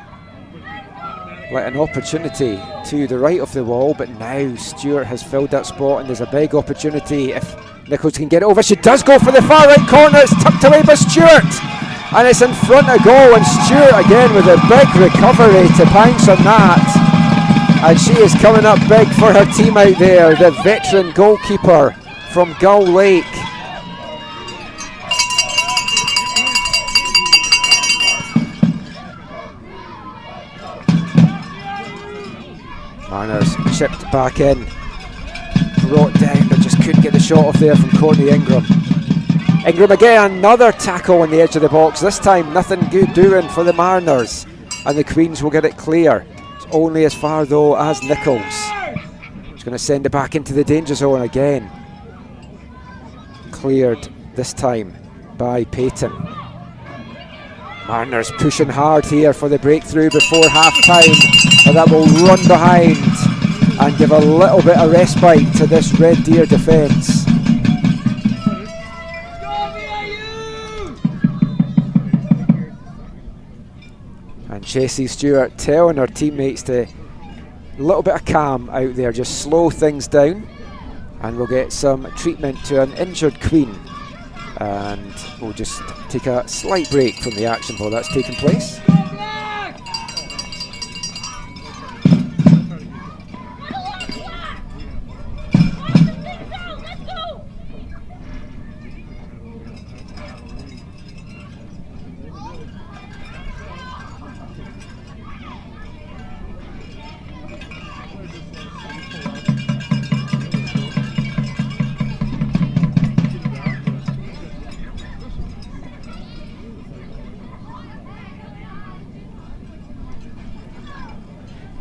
like an opportunity to the right of the wall, but now Stewart has filled that spot, and there's a big opportunity if Nichols can get it over. She does go for the far right corner. It's tucked away by Stewart, and it's in front of goal, and Stewart again with a big recovery to bounce on that, and she is coming up big for her team out there, the veteran goalkeeper from Gull Lake. Mariners chipped back in, brought down, but just couldn't get the shot off there from Courtney Ingram. Ingram again, another tackle on the edge of the box. This time nothing good doing for the Mariners, and the Queens will get it clear. It's only as far though as Nichols. He's going to send it back into the danger zone again. Cleared this time by Payton. Mariners pushing hard here for the breakthrough before half-time, but that will run behind and give a little bit of respite to this Red Deer defence. And Jessie Stewart telling her teammates to a little bit of calm out there, just slow things down, and we'll get some treatment to an injured Queen. And we'll just take a slight break from the action while that's taking place.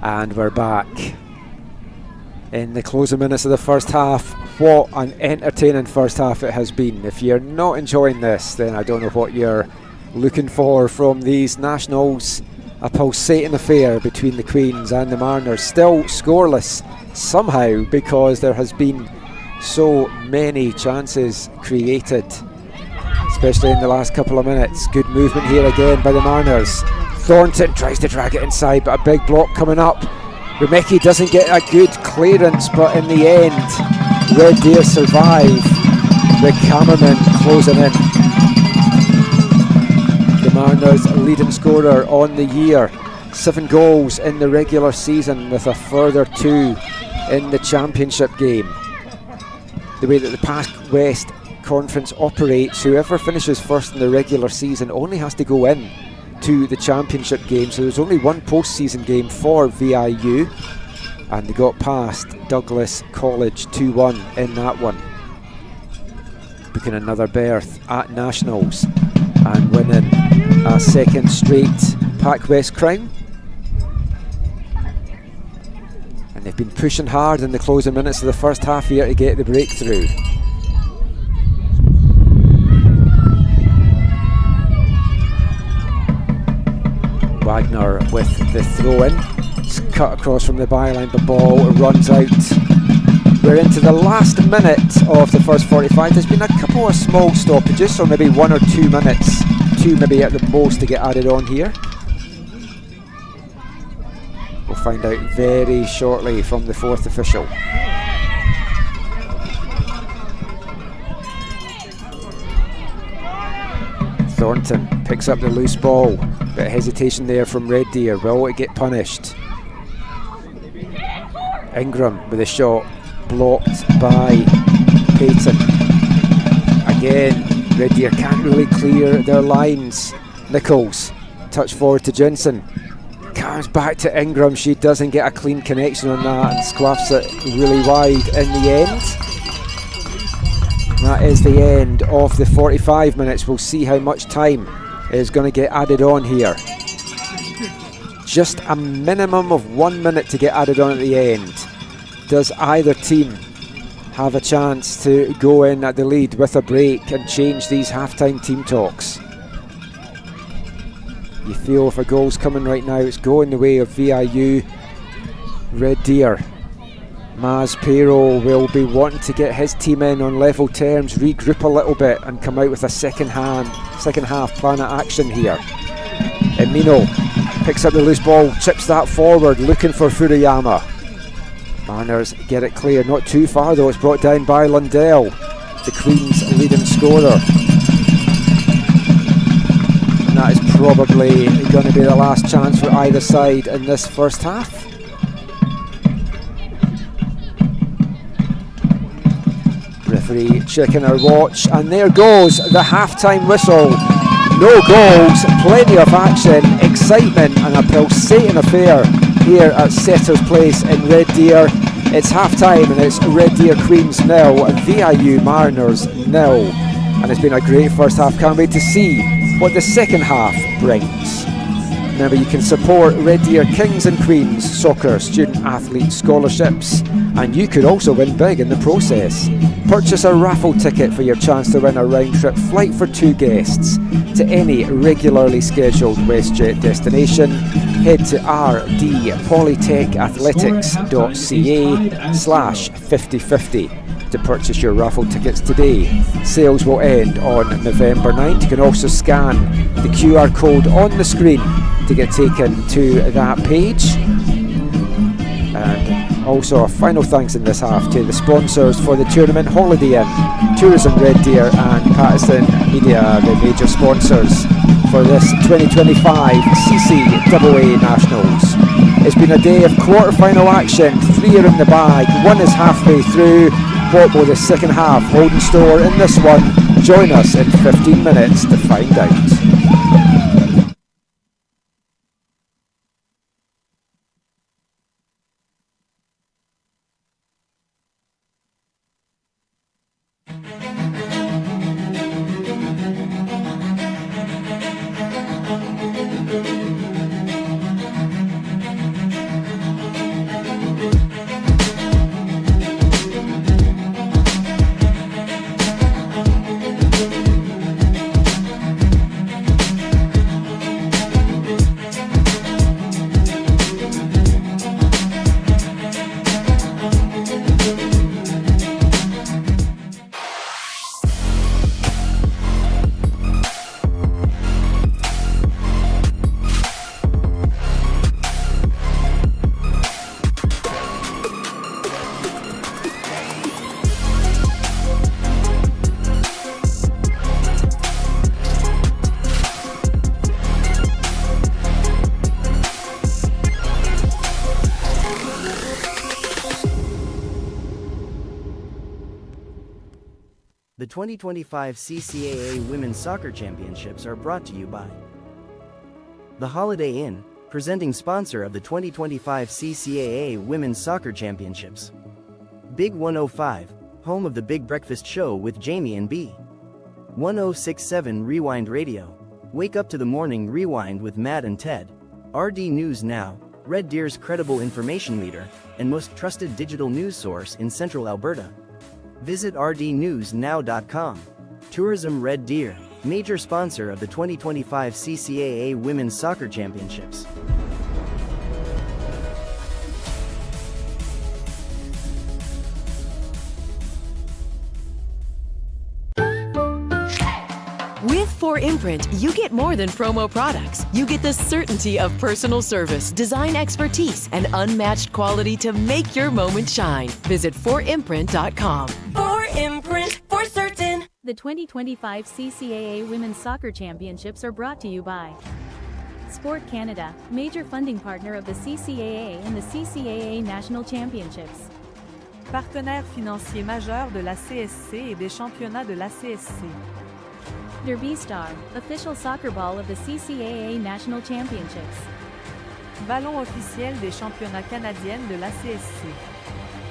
And we're back in the closing minutes of the first half. What an entertaining first half it has been. If you're not enjoying this, then I don't know what you're looking for from these nationals. A pulsating affair between the Queens and the Mariners, still scoreless somehow because there has been so many chances created, especially in the last couple of minutes. Good movement here again by the Mariners. Thornton tries to drag it inside, but a big block coming up. Remecki doesn't get a good clearance, but in the end, Red Deer survive. The cameraman closing in. The Mariners leading scorer on the year. 7 goals in the regular season with a further 2 in the championship game. The way that the Pac West conference operates, whoever finishes first in the regular season only has to go in to the championship game. So there's only one postseason game for VIU, and they got past Douglas College 2-1 in that one, booking another berth at Nationals and winning a second straight Pac West crown. And they've been pushing hard in the closing minutes of the first half here to get the breakthrough. Wagner with the throw-in. It's cut across from the byline, the ball runs out. We're into the last minute of the first 45. There's been a couple of small stoppages, so maybe 1 or 2 minutes, 2 maybe at the most, to get added on here. We'll find out very shortly from the fourth official. Thornton picks up the loose ball. Bit of hesitation there from Red Deer. Will it get punished? Ingram with a shot, blocked by Payton. Again, Red Deer can't really clear their lines. Nichols, touch forward to Jensen. Comes back to Ingram. She doesn't get a clean connection on that and squaffs it really wide in the end. That is the end of the 45 minutes. We'll see how much time is going to get added on here. Just a minimum of 1 minute to get added on at the end. Does either team have a chance to go in at the lead with a break and change these halftime team talks? You feel if a goal's coming right now, it's going the way of VIU. Red Deer, Maz Pero will be wanting to get his team in on level terms, regroup a little bit and come out with a second half plan of action here. Emino picks up the loose ball, chips that forward, looking for Furuyama. Mariners get it clear, not too far though. It's brought down by Lundell, the Queen's leading scorer. And that is probably going to be the last chance for either side in this first half. Referee checking her watch, and there goes the halftime whistle. No goals, plenty of action, excitement, and a pulsating affair here at Setters Place in Red Deer. It's half-time and it's Red Deer Queens 0, VIU Mariners 0. And it's been a great first half. Can't wait to see what the second half brings. Remember, you can support Red Deer Kings and Queens soccer student athlete scholarships, and you could also win big in the process. Purchase a raffle ticket for your chance to win a round-trip flight for 2 guests to any regularly scheduled WestJet destination. Head to rdpolytechathletics.ca/5050 to purchase your raffle tickets today. Sales will end on November 9th. You can also scan the QR code on the screen to get taken to that page. And also a final thanks in this half to the sponsors for the tournament: Holiday Inn, Tourism Red Deer and Patterson Media, the major sponsors for this 2025 CCAA Nationals. It's been a day of quarter-final action. 3 are in the bag, 1 is halfway through. What will the second half hold in store in this one? Join us in 15 minutes to find out. 2025 CCAA Women's Soccer Championships are brought to you by the Holiday Inn, presenting sponsor of the 2025 CCAA Women's Soccer Championships. Big 105, home of the Big Breakfast Show with Jamie and B. 1067 Rewind Radio. Wake up to the morning rewind with Matt and Ted. RD News Now, Red Deer's credible information leader and most trusted digital news source in Central Alberta. Visit rdnewsnow.com. Tourism Red Deer, major sponsor of the 2025 CCAA Women's Soccer Championships. With 4imprint, you get more than promo products. You get the certainty of personal service, design expertise, and unmatched quality to make your moment shine. Visit 4imprint.com. 4imprint for certain. The 2025 CCAA Women's Soccer Championships are brought to you by Sport Canada, major funding partner of the CCAA and the CCAA National Championships. Partenaire financier majeur de la CSC et des championnats de la CSC. Derby Star, official soccer ball of the CCAA National Championships. Ballon officiel des championnats canadiennes de la CSC.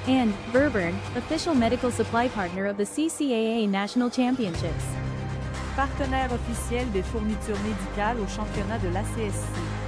And Verburn, official medical supply partner of the CCAA National Championships. Partenaire officiel des fournitures médicales aux championnats de la CSC.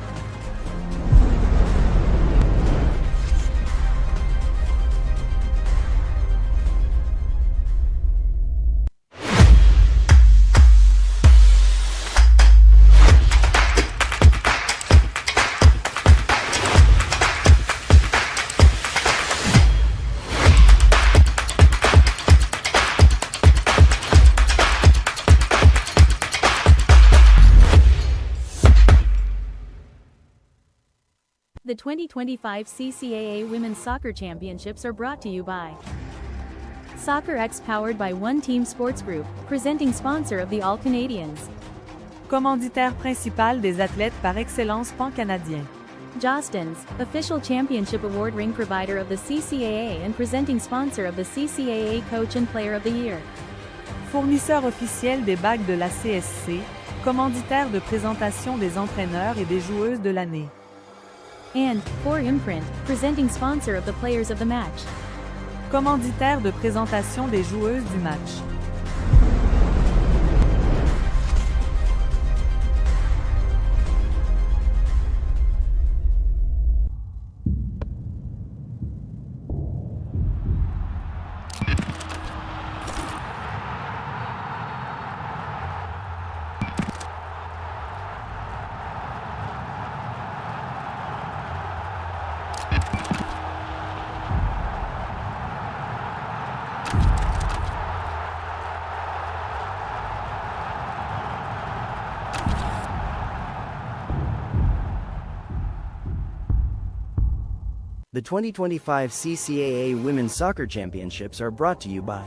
The 2025 CCAA Women's Soccer Championships are brought to you by Soccer X, powered by One Team Sports Group, presenting sponsor of the All Canadians. Commanditaire principal des athlètes par excellence pan-canadien. Jostens, official championship award ring provider of the CCAA and presenting sponsor of the CCAA Coach and Player of the Year. Fournisseur officiel des bagues de la CSC, commanditaire de présentation des entraîneurs et des joueuses de l'année. And 4imprint, presenting sponsor of the Players of the Match. Commanditaire de présentation des joueuses du match. The 2025 CCAA Women's Soccer Championships are brought to you by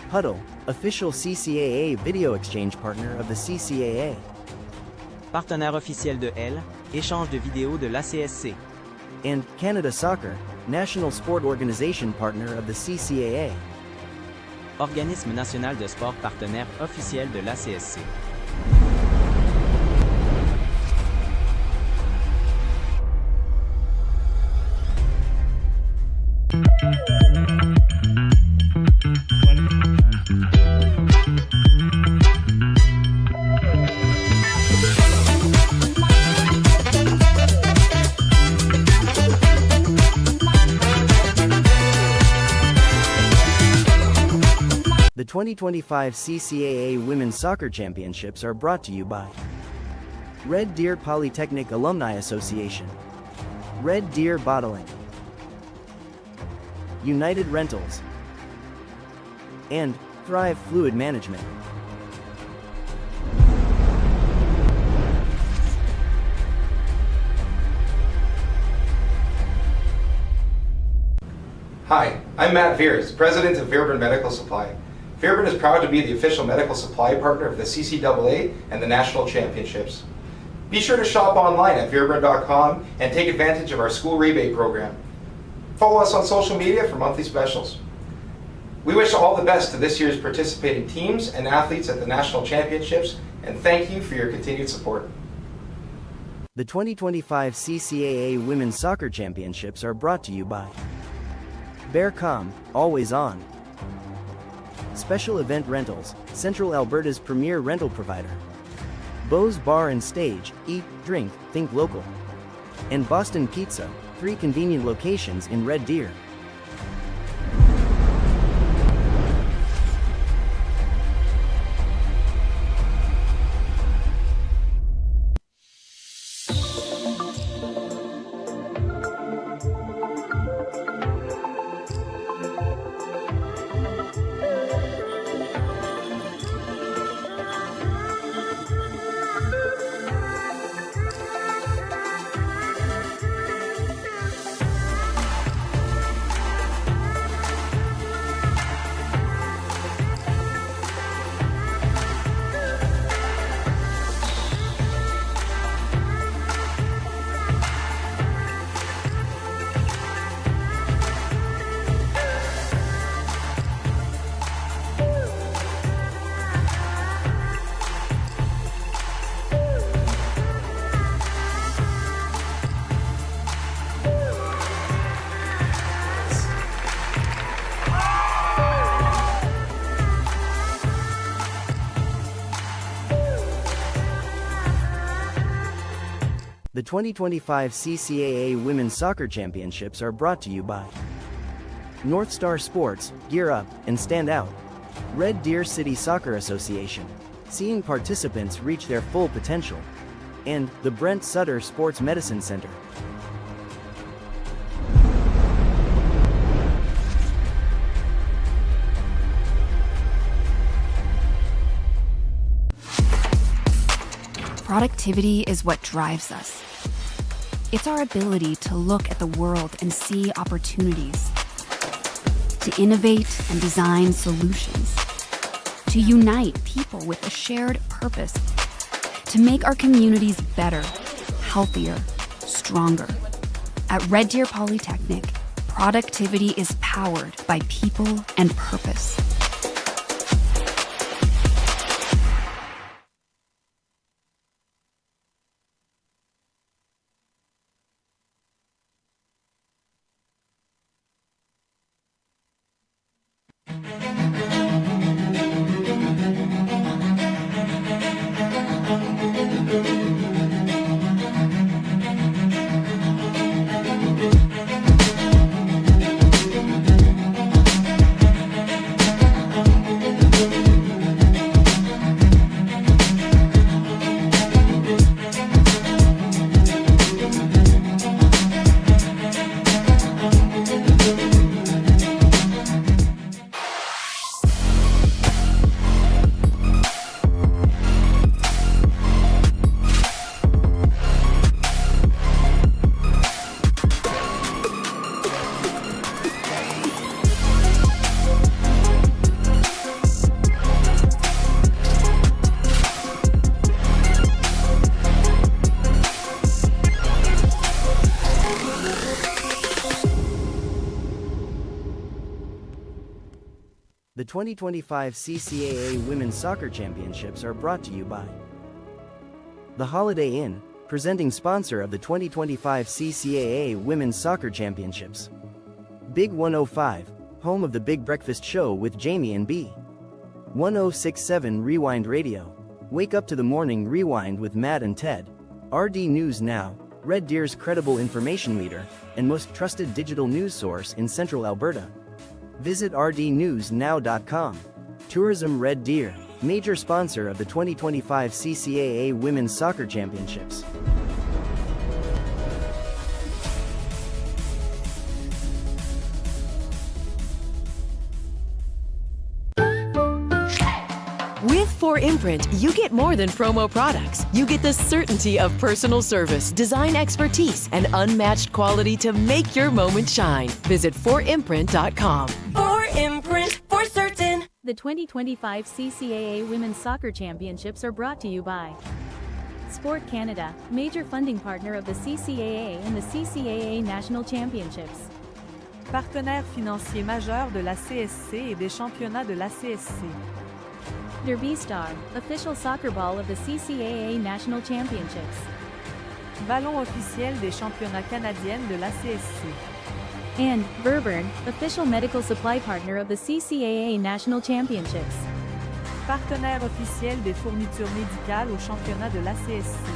Huddle, official CCAA video exchange partner of the CCAA. Partenaire officiel de L, échange de vidéos de l'ACSC. And Canada Soccer, national sport organization partner of the CCAA. Organisme national de sport partenaire officiel de l'ACSC. The 2025 CCAA Women's Soccer Championships are brought to you by Red Deer Polytechnic Alumni Association, Red Deer Bottling, United Rentals, and Thrive Fluid Management. Hi, I'm Matt Veers, President of Veerburn Medical Supply. Veerburn is proud to be the official medical supply partner of the CCAA and the National Championships. Be sure to shop online at veerburn.com and take advantage of our school rebate program. Follow us on social media for monthly specials. We wish all the best to this year's participating teams and athletes at the National Championships, and thank you for your continued support. The 2025 CCAA Women's Soccer Championships are brought to you by Bearcom, always on. Special Event Rentals, Central Alberta's premier rental provider. Bo's Bar and Stage, eat, drink, think local. And Boston Pizza, 3 convenient locations in Red Deer. The 2025 CCAA Women's Soccer Championships are brought to you by North Star Sports, Gear Up, and Stand Out. Red Deer City Soccer Association, seeing participants reach their full potential. And the Brent Sutter Sports Medicine Center. Productivity is what drives us. It's our ability to look at the world and see opportunities, to innovate and design solutions, to unite people with a shared purpose, to make our communities better, healthier, stronger. At Red Deer Polytechnic, productivity is powered by people and purpose. The 2025 CCAA Women's Soccer Championships are brought to you by The Holiday Inn, presenting sponsor of the 2025 CCAA Women's Soccer Championships. Big 105, home of the Big Breakfast Show with Jamie and B. 1067 Rewind Radio. Wake up to the morning rewind with Matt and Ted. RD News Now, Red Deer's credible information leader and most trusted digital news source in Central Alberta. Visit rdnewsnow.com. Tourism Red Deer, major sponsor of the 2025 CCAA Women's Soccer Championships. With 4imprint, you get more than promo products. You get the certainty of personal service, design expertise, and unmatched quality to make your moment shine. Visit 4imprint.com. 4imprint, for certain. The 2025 CCAA Women's Soccer Championships are brought to you by Sport Canada, major funding partner of the CCAA and the CCAA National Championships. Partenaire financier majeur de la CSC et des championnats de la CSC. Derby Star, official soccer ball of the CCAA National Championships. Ballon officiel des championnats canadiennes de la CSC. And Verburn, official medical supply partner of the CCAA National Championships. Partenaire officiel des fournitures médicales aux championnats de la CSC.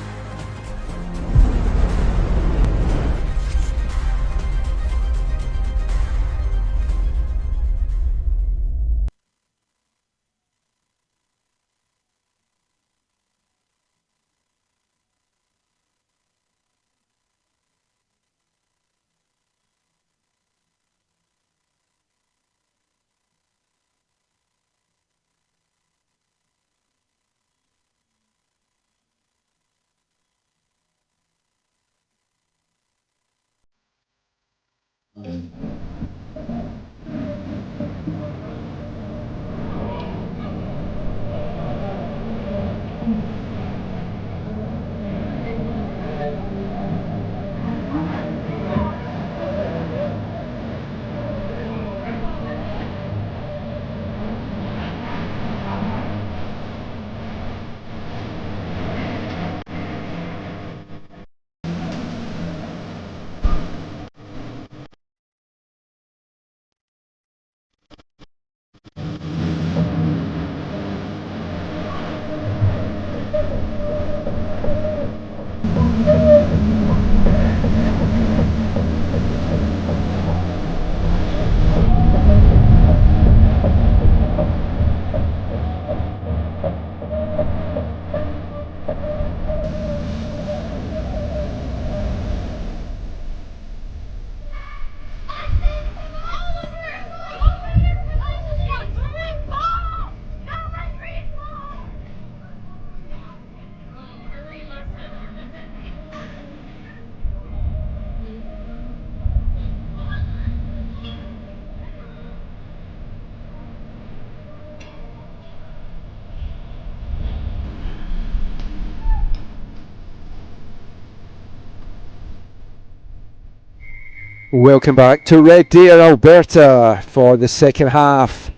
Welcome back to Red Deer, Alberta for the second half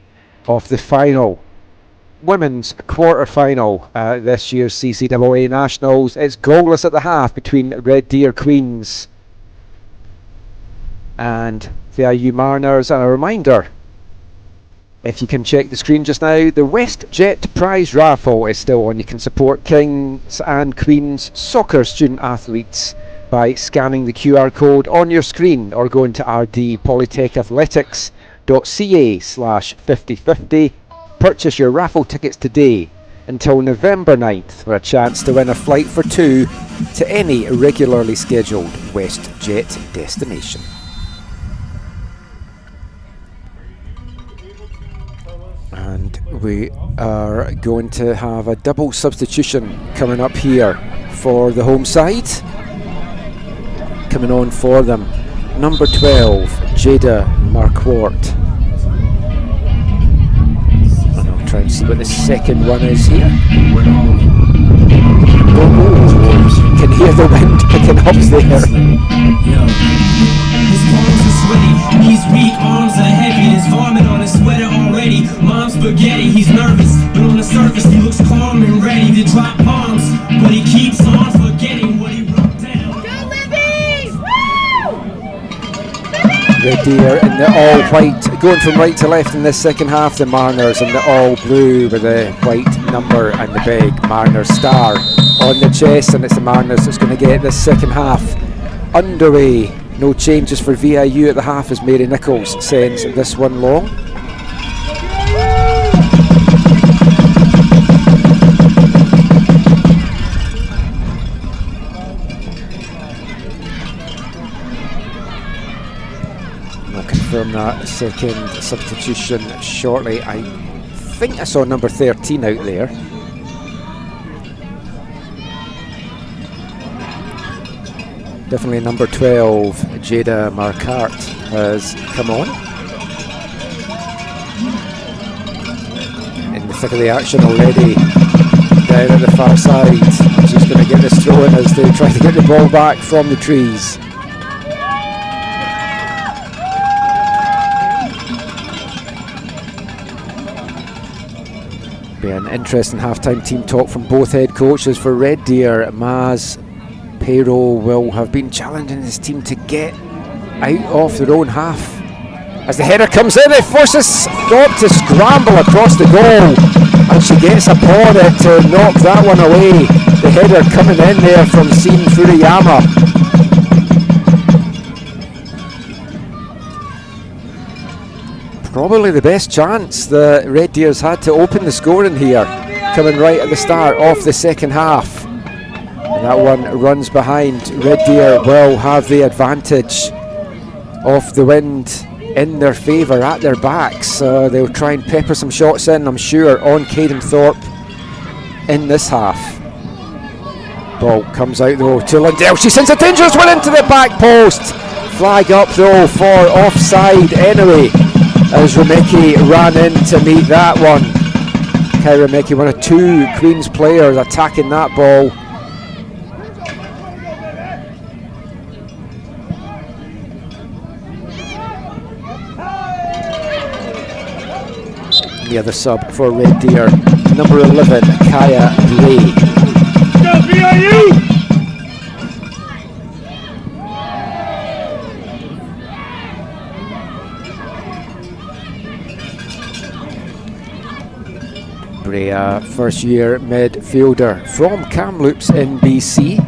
of the final women's quarter-final this year's CCAA Nationals. It's goalless at the half between Red Deer Queens and VIU Mariners. And a reminder, if you can check the screen just now, the WestJet prize raffle is still on. You can support Kings and Queens soccer student athletes by scanning the QR code on your screen or going to rdpolytechathletics.ca/5050. Purchase your raffle tickets today until November 9th for a chance to win a flight for two to any regularly scheduled WestJet destination. And we are going to have a double substitution coming up here for the home side. Coming on for them, number 12, Jada Marquardt. And I'll try and see what the second one is here. Oh, can hear the wind picking up there. His palms are sweaty, knees weak, arms are heavy. There's vomit on his sweater already. Mom's spaghetti, he's nervous, but on the surface he looks calm and ready to drop bombs. But he keeps on forgetting what he wrote down. Red Deer in the all white, going from right to left in this second half. The Mariners in the all blue with the white number and the big Mariners star on the chest, and it's the Mariners that's going to get this second half underway. No changes for VIU at the half as Mary Nichols sends this one long. I'll confirm that second substitution shortly. I think I saw number 13 out there. Definitely number 12, Jada Marquardt, has come on. In the thick of the action already, down at the far side. She's going to get this throw in as they try to get the ball back from the trees. Be an interesting halftime team talk from both head coaches for Red Deer. Maz Pero will have been challenging his team to get out of their own half. As the header comes in, it forces Thorpe to scramble across the goal, and she gets upon it to knock that one away. The header coming in there from Sean Furuyama. Probably the best chance the Red Deer's had to open the scoring here, coming right at the start of the second half. And that one runs behind. Red Deer will have the advantage of the wind in their favour at their backs. They'll try and pepper some shots in, I'm sure, on Caden Thorpe in this half. Ball comes out though to Lundell. She sends a dangerous one into the back post. Flag up though for offside anyway, as Remeki ran in to meet that one. Kai Remeki, one of two Queen's players attacking that ball. The other sub for Red Deer, number 11, Kaya Bray. Go VIU! Bray, first year midfielder from Kamloops in BC.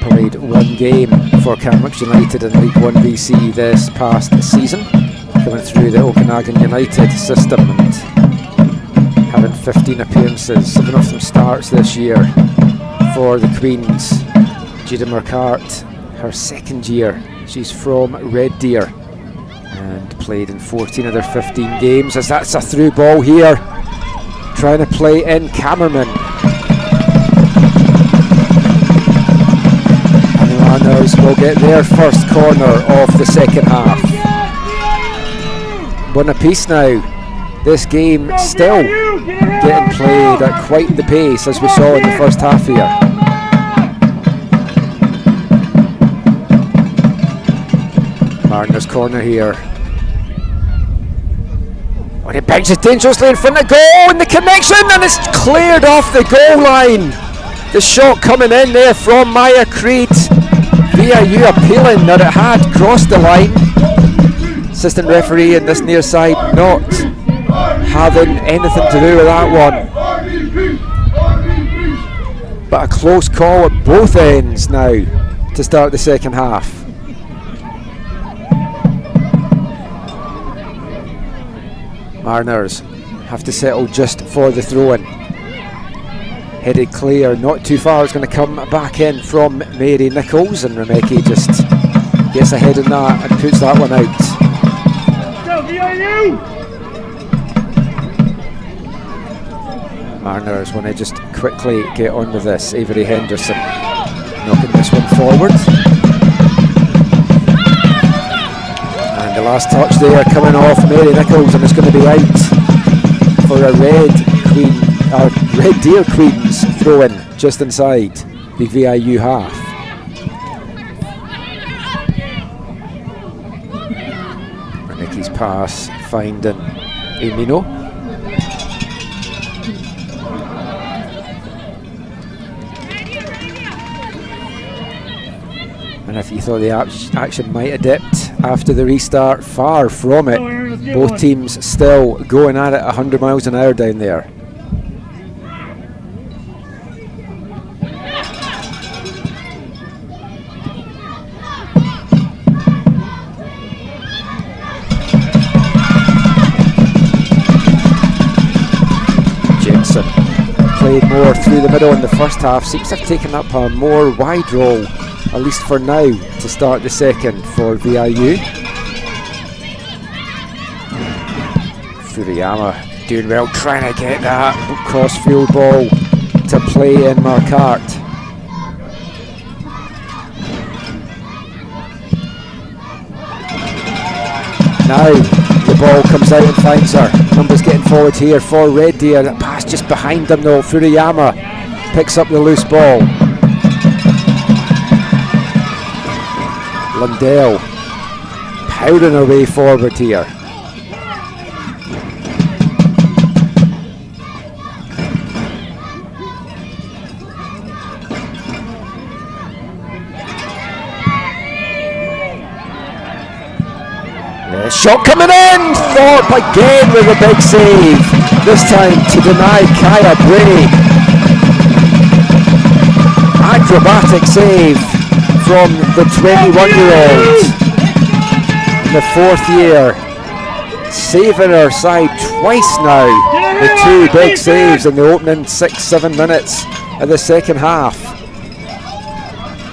Played one game for Kamloops United in League 1 BC this past season, coming through the Okanagan United system and having 15 appearances, 7 of them starts this year for the Queens. Jada Mercart, her second year, she's from Red Deer and played in 14 of their 15 games, as that's a through ball here, trying to play in Cameraman. Runners will get their first corner of the second half. One apiece now. This game still getting played at quite the pace as we saw in the first half here. Martin's corner here. When it bounces dangerously in front of goal, and the connection, and it's cleared off the goal line. The shot coming in there from Maya Creed. VIU appealing that it had crossed the line. Assistant referee in this near side not having anything to do with that one. But a close call at both ends now to start the second half. Mariners have to settle just for the throw-in. Headed clear, not too far. It's going to come back in from Mary Nichols, and Remeki just gets ahead in that and puts that one out. Go VIU! Mariners want to just quickly get on with this. Avery Henderson knocking this one forward. And the last touch there coming off Mary Nichols, and it's going to be out for a Red Deer Queens throw-in just inside the VIU half. Nicky's pass finding Emino. And if you thought the action might have dipped after the restart, far from it. Both teams still going at it 100 miles an hour down there. Played more through the middle in the first half, seems to have taken up a more wide role, at least for now, to start the second for VIU. Furuyama doing well, trying to get that cross field ball to play in Marquardt. Now the ball comes out and finds her. Numbers getting forward here for Red Deer. That pass just behind them though. Furuyama picks up the loose ball. Lundell powering her way forward here. shot coming in! Thorpe again with a big save. This time to deny Kaya Bray. Acrobatic save from the 21-year-old in the 4th year. Saving her side twice now. The 2 big saves in the opening 6-7 minutes of the second half.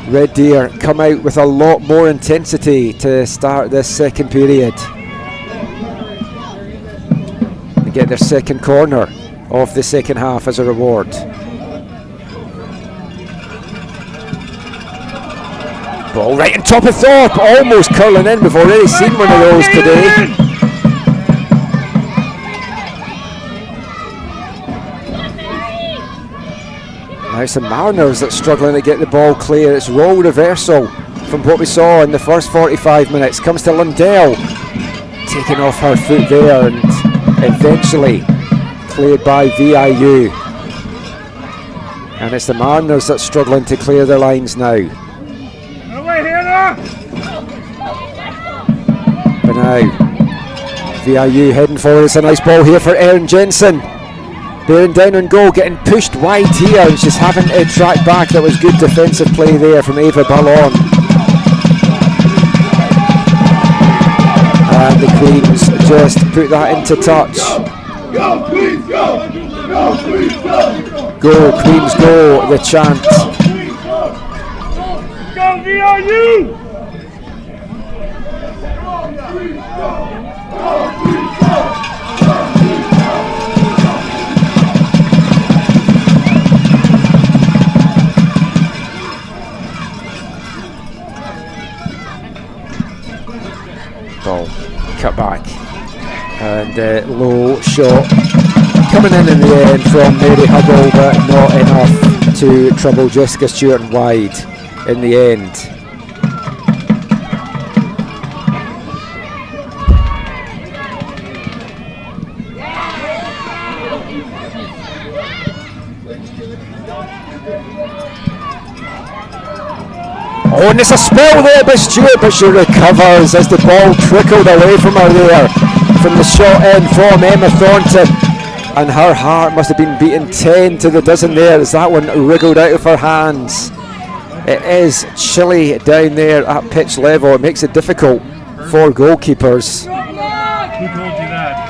Red Deer come out with a lot more intensity to start this second period. They get their second corner of the second half as a reward. Ball right on top of Thorpe, almost curling in. We've already seen one of those today. Now it's the Mariners that's struggling to get the ball clear. It's role reversal from what we saw in the first 45 minutes. Comes to Lundell, taking off her foot there and eventually cleared by VIU. And it's the Mariners that's struggling to clear their lines now. But now VIU heading forward. It's a nice ball here for Erin Jensen. Bearing down on goal, getting pushed wide here, and she's having to track back. That was good defensive play there from Ava Ballon. And the Queens just put that into touch. Go Queens, go! Go Queens, go! Go Queens, go! The chant. Go VIU! Ball cut back and low shot coming in the end from Mary Hubble, but not enough to trouble Jessica Stewart wide in the end. Oh, and there's a spell there by Stewart, but she recovers as the ball trickled away from her there, from the shot in from Emma Thornton. And her heart must have been beating 10 to the dozen there as that one wriggled out of her hands. It is chilly down there at pitch level. It makes it difficult for goalkeepers. Who told you that?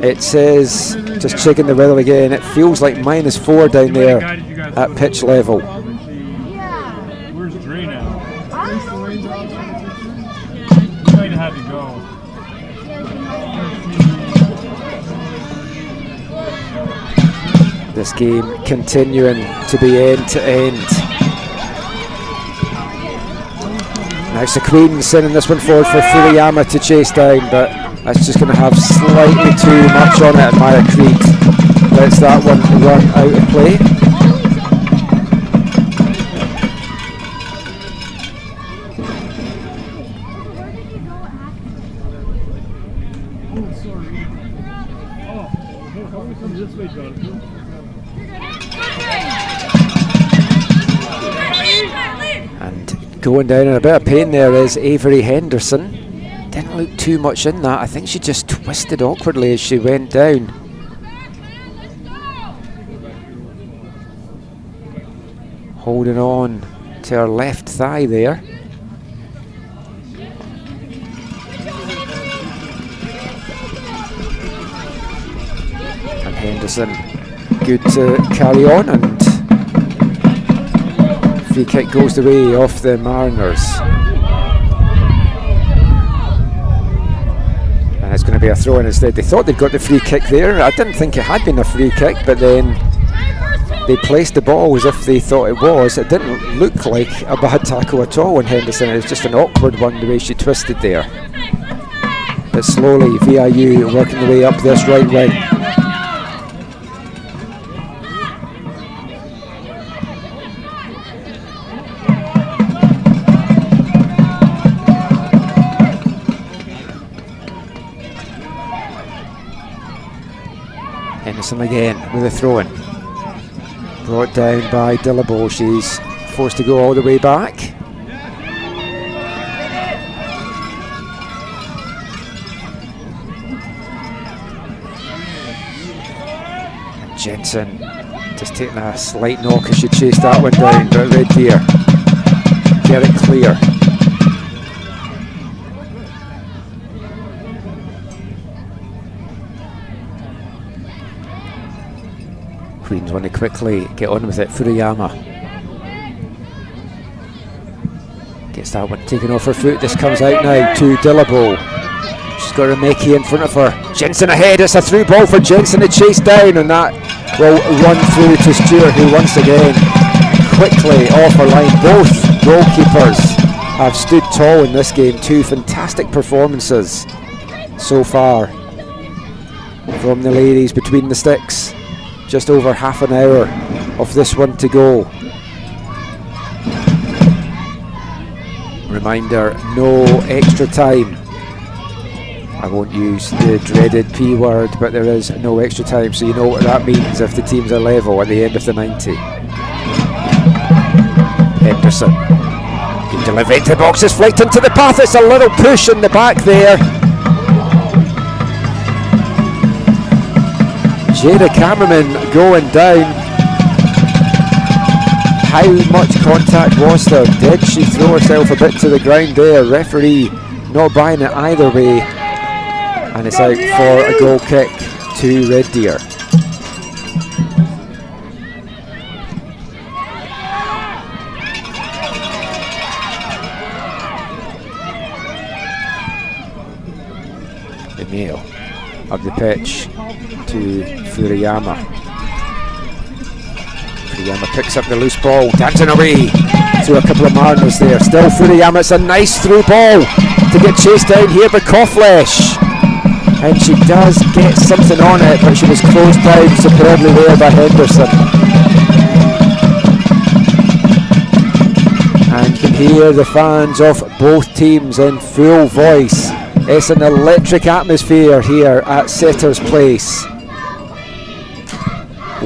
It says, just checking the weather again, it feels like -4 down there at pitch level. Where's Dre now? He might have to go. This game continuing to be end to end. Now it's the Queens sending this one forward for Furiyama to chase down, but that's just going to have slightly too much on it, and Maya Creed lets that one run out of play. And going down in a bit of pain there is Avery Henderson. Didn't look too much in that. I think she just twisted awkwardly as she went down. Holding on to her left thigh there. And Henderson good to carry on, and free kick goes the way of the Mariners. And it's going to be a throw in instead. They thought they'd got the free kick there. I didn't think it had been a free kick, but then they placed the ball as if they thought it was. It didn't look like a bad tackle at all on Henderson. It was just an awkward one the way she twisted there. But slowly VIU working their way up this right wing. Henderson again with a throw-in. Brought down by Dillabo. She's forced to go all the way back. Jensen just taking a slight knock as she chased that one down, but Red Deer get it clear. Queens want to quickly get on with it. Furuyama gets that one taken off her foot. This comes out now to Dillabo. She's got Remeki in front of her. Jensen ahead. It's a through ball for Jensen to chase down, and that will run through to Stewart, who once again quickly off her line. Both goalkeepers have stood tall in this game. Two fantastic performances so far from the ladies between the sticks. Just over half an hour of this one to go. Reminder, no extra time. I won't use the dreaded P word, but there is no extra time, so you know what that means if the teams are level at the end of the 90. Henderson. Good delivery into the boxes, flicked into the path. It's a little push in the back there. Jada Cameraman going down. How much contact was there? Did she throw herself a bit to the ground there? Referee not buying it either way. And it's out for a goal kick to Red Deer. The male of the pitch to Furuyama. Furuyama picks up the loose ball, dancing away through a couple of Mariners there. Still Furuyama, it's a nice through ball to get chased down here by Kofflesh. And she does get something on it, but she was closed down superbly there by Henderson. And you can hear the fans of both teams in full voice. It's an electric atmosphere here at Setters Place.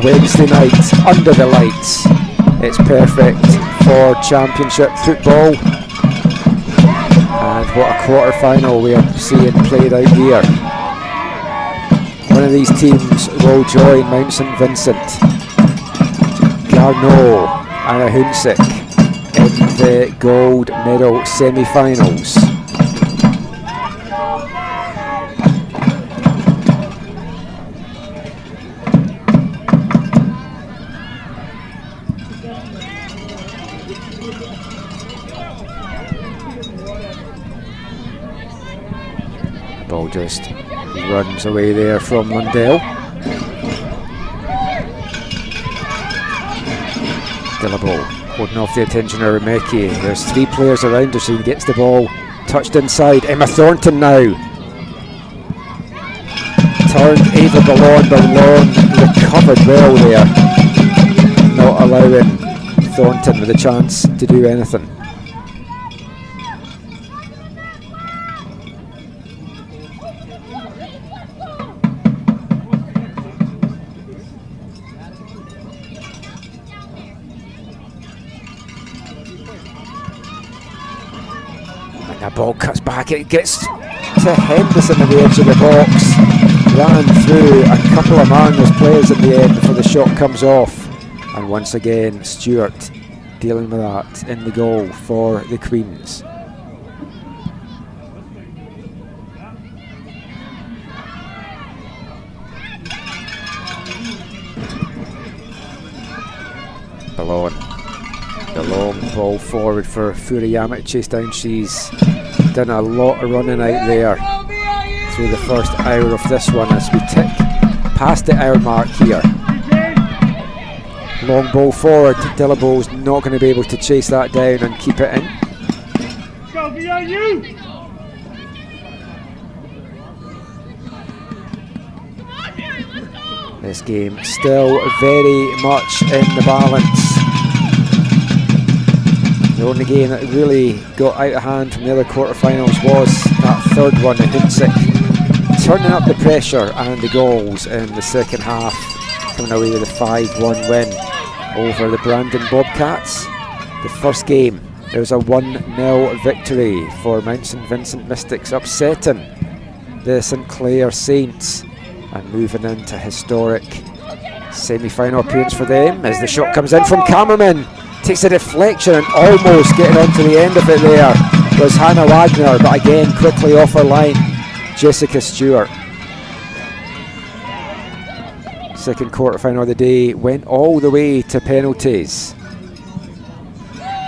Wednesday night, under the lights. It's perfect for championship football. And what a quarter-final we are seeing played out here. One of these teams will join Mount St Vincent, Garneau and Ahuntsic in the gold medal semi-finals. Ball just runs away there from Lundell. Dillabo holding off the attention of Remeki. There's three players around her, so he gets the ball touched inside. Emma Thornton now turned Ava Ballon, but Ballon recovered well there, not allowing Thornton with a chance to do anything. That ball cuts back, it gets to Henderson at the edge of the box. Ran through a couple of Mariners players at the end before the shot comes off. And once again, Stewart dealing with that in the goal for the Queens. Ballon. The long ball forward for Furuyama to chase down. She's done a lot of running out there through the first hour of this one as we tick past the hour mark here. Long ball forward. Dillabo's not going to be able to chase that down and keep it in. Go VIU! This game still very much in the balance. The only game that really got out of hand from the other quarterfinals was that third one at Ahuntsic, turning up the pressure and the goals in the second half, coming away with a 5-1 win over the Brandon Bobcats. The first game, there was a 1-0 victory for Mount St Vincent Mystics, upsetting the St Clair Saints and moving into historic Semi-final appearance for them as the shot comes in from Kammerman. Takes a deflection and almost getting onto the end of it there was Hannah Wagner, but again quickly off her line, Jessica Stewart. Second quarter-final of the day went all the way to penalties.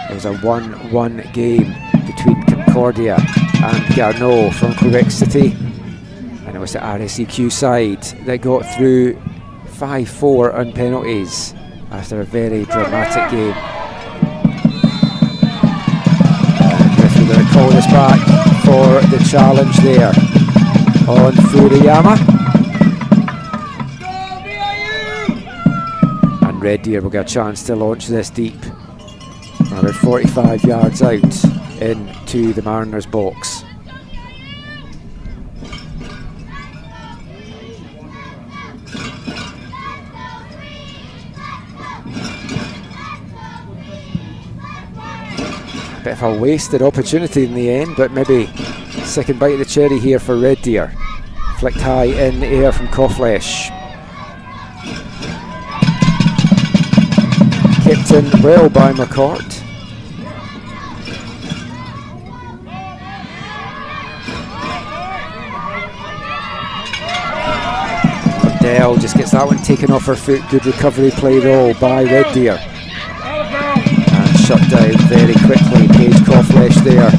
It was a 1-1 game between Concordia and Garneau from Quebec City, and it was the RSEQ side that got through 5-4 on penalties after a very dramatic game. And if we're going to call this back for the challenge there on Furiyama. And Red Deer will get a chance to launch this deep, about 45 yards out into the Mariners' box. Bit of a wasted opportunity in the end, but maybe second bite of the cherry here for Red Deer. Flicked high in the air from Kofflesh. Kept in well by McCourt. Dell just gets that one taken off her foot. Good recovery play though by Red Deer. And shut down very quickly. Paige Kofflesh there.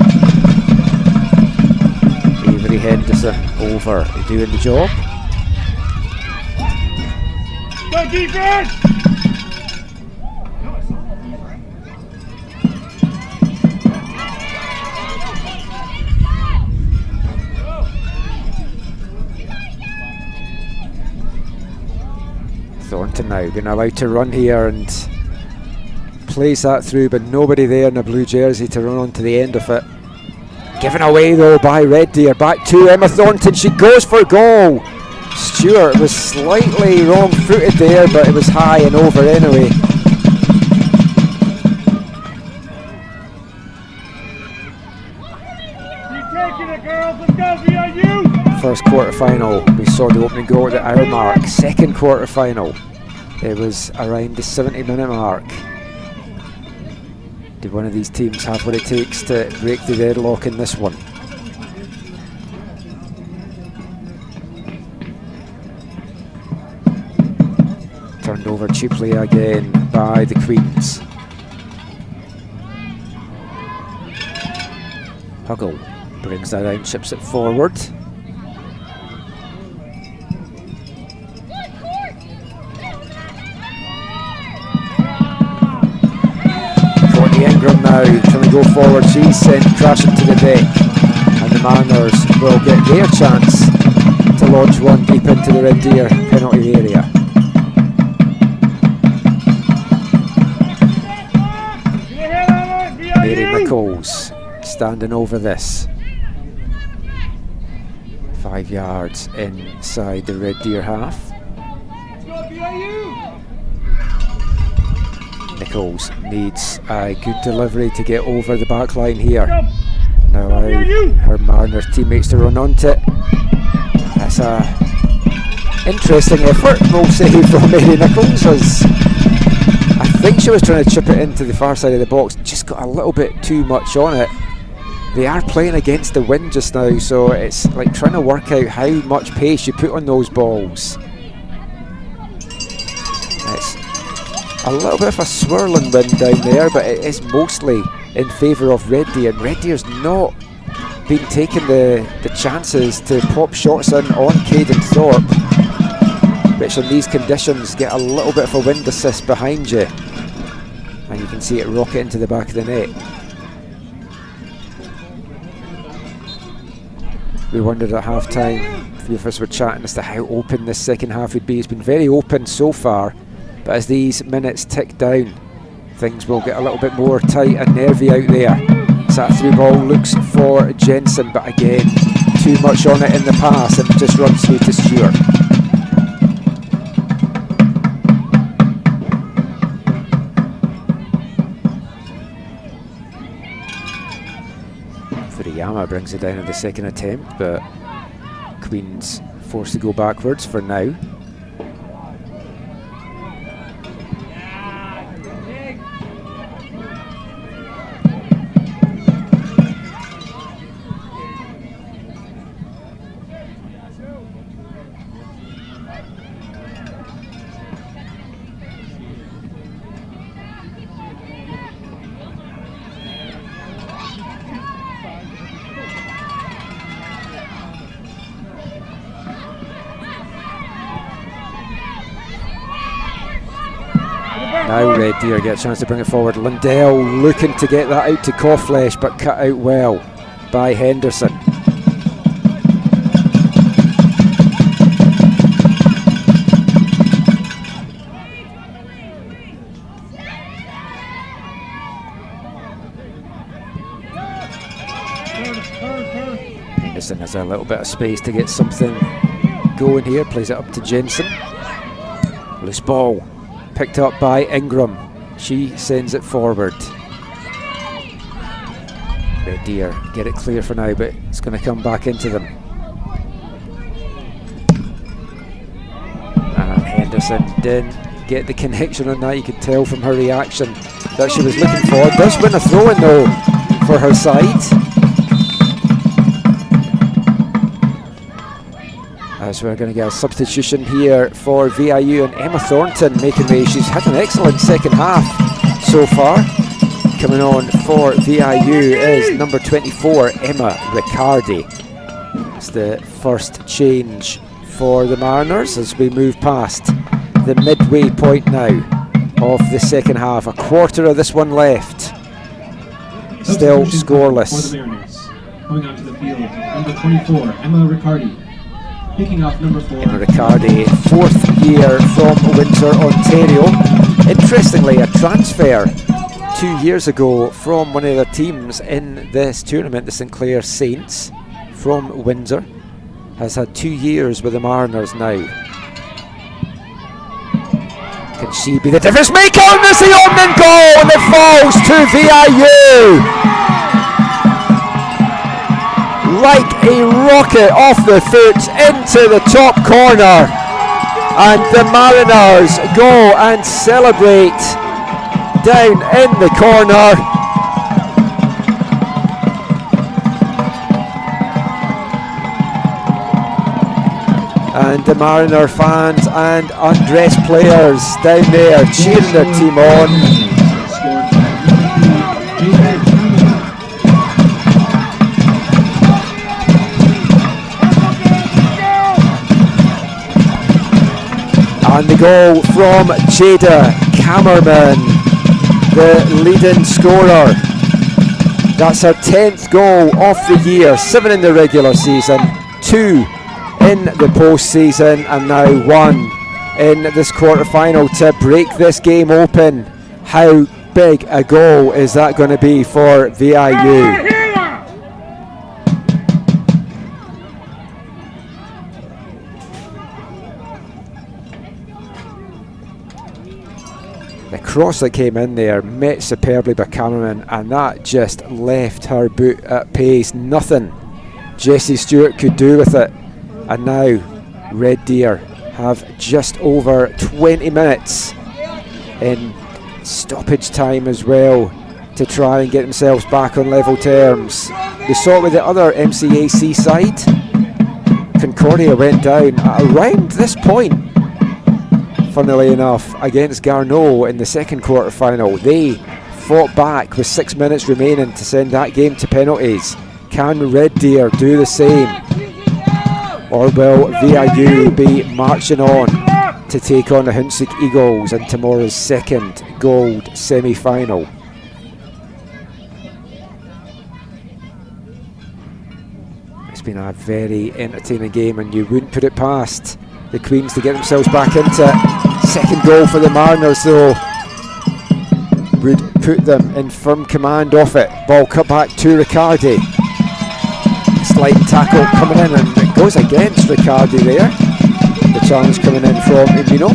Avery Henderson over doing the job. Go defense! Thornton now being allowed to run here and plays that through, but nobody there in a blue jersey to run on to the end of it. Given away though by Red Deer. Back to Emma Thornton. She goes for goal. Stewart was slightly wrong-footed there, but it was high and over anyway. Keep taking it, girls. Let's go, VIU! First quarter-final, we saw the opening goal at the hour mark. Second quarter-final, it was around the 70-minute mark. Did one of these teams have what it takes to break the deadlock in this one? Turned over cheaply again by the Queens. Huggle brings that out, chips it forward. Ingram now trying to go forward. She's sent crashing to the deck, and the Mariners will get their chance to launch one deep into the Red Deer penalty area. Mary Nichols standing over this. 5 yards inside the Red Deer half. Nichols needs a good delivery to get over the back line here. Now allow her Mariners teammates to run onto it. That's a interesting effort, we'll say, from Mary Nichols, as I think she was trying to chip it into the far side of the box, just got a little bit too much on it. They are playing against the wind just now, so it's like trying to work out how much pace you put on those balls. It's a little bit of a swirling wind down there, but it is mostly in favour of Red Deer, and Red Deer's not been taking the chances to pop shots in on Caden Thorpe, which in these conditions get a little bit of a wind assist behind you, and you can see it rocket into the back of the net. We wondered at half time, a few of us were chatting as to how open this second half would be. It's been very open so far, but as these minutes tick down, things will get a little bit more tight and nervy out there. Sat through ball looks for Jensen, but again, too much on it in the pass, and it just runs through to Stewart. Furiyama brings it down in the second attempt, but Queens forced to go backwards for now. Now Red Deer get a chance to bring it forward. Lundell looking to get that out to Cawflesh, but cut out well by Henderson. Henderson has a little bit of space to get something going here. Plays it up to Jensen. Loose ball picked up by Ingram. She sends it forward. Red Deer get it clear for now, but it's going to come back into them. And Henderson didn't get the connection on that. You could tell from her reaction that she was looking for. Does win a throw-in though for her side. As we're going to get a substitution here for VIU, and Emma Thornton making way. She's had an excellent second half so far. Coming on for VIU is number 24, Emma Riccardi. It's the first change for the Mariners as we move past the midway point now of the second half. A quarter of this one left. Still scoreless. For the Mariners. Coming onto the field, number 24, Emma Riccardi. Picking off number 4. Emma Riccardi, 4th year from Windsor, Ontario. Interestingly, a transfer 2 years ago from one of the teams in this tournament, the St Clair Saints from Windsor. Has had 2 years with the Mariners now. Can she be the difference maker? And there's the opening goal, and it falls to VIU! Like a rocket off the foot into the top corner, and the Mariners go and celebrate down in the corner. And the Mariner fans and undressed players down there cheering their team on. And the goal from Jada Kammerman, the leading scorer. That's her 10th goal of the year, 7 in the regular season, 2 in the postseason, and now 1 in this quarter-final to break this game open. How big a goal is that going to be for VIU? The cross that came in there met superbly by Cameron, and that just left her boot at pace. Nothing Jessie Stewart could do with it. And now Red Deer have just over 20 minutes in stoppage time as well to try and get themselves back on level terms. We saw it with the other MCAC side. Concordia went down at around this point, funnily enough, against Garneau in the second quarter final. They fought back with 6 minutes remaining to send that game to penalties. Can Red Deer do the same? Or will VIU be marching on to take on the Hunsik Eagles in tomorrow's second gold semi-final? It's been a very entertaining game, and you wouldn't put it past the Queens to get themselves back into it. Second goal for the Mariners though would put them in firm command of it. Ball cut back to Riccardi. Sliding tackle coming in, and it goes against Riccardi there. The challenge coming in from Emino.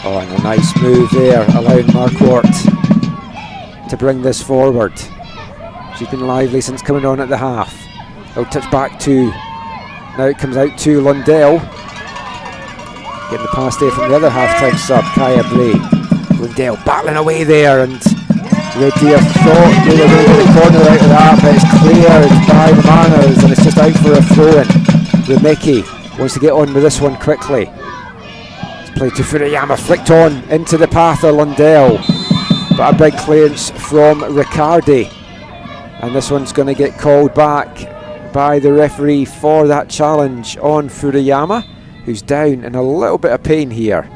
Oh, and a nice move there, allowing Marquardt to bring this forward. She's been lively since coming on at the half. They'll touch back to, now it comes out to Lundell. Getting the pass there from the other half-time sub, Kaya Bray. Lundell battling away there, and Red Deer thought they were going to get the corner out of that, but it's cleared by the Mariners, and it's just out for a throw-in. Remicki wants to get on with this one quickly. It's played to Furuyama, flicked on into the path of Lundell, but a big clearance from Riccardi. And this one's going to get called back by the referee for that challenge on Furuyama, who's down in a little bit of pain here.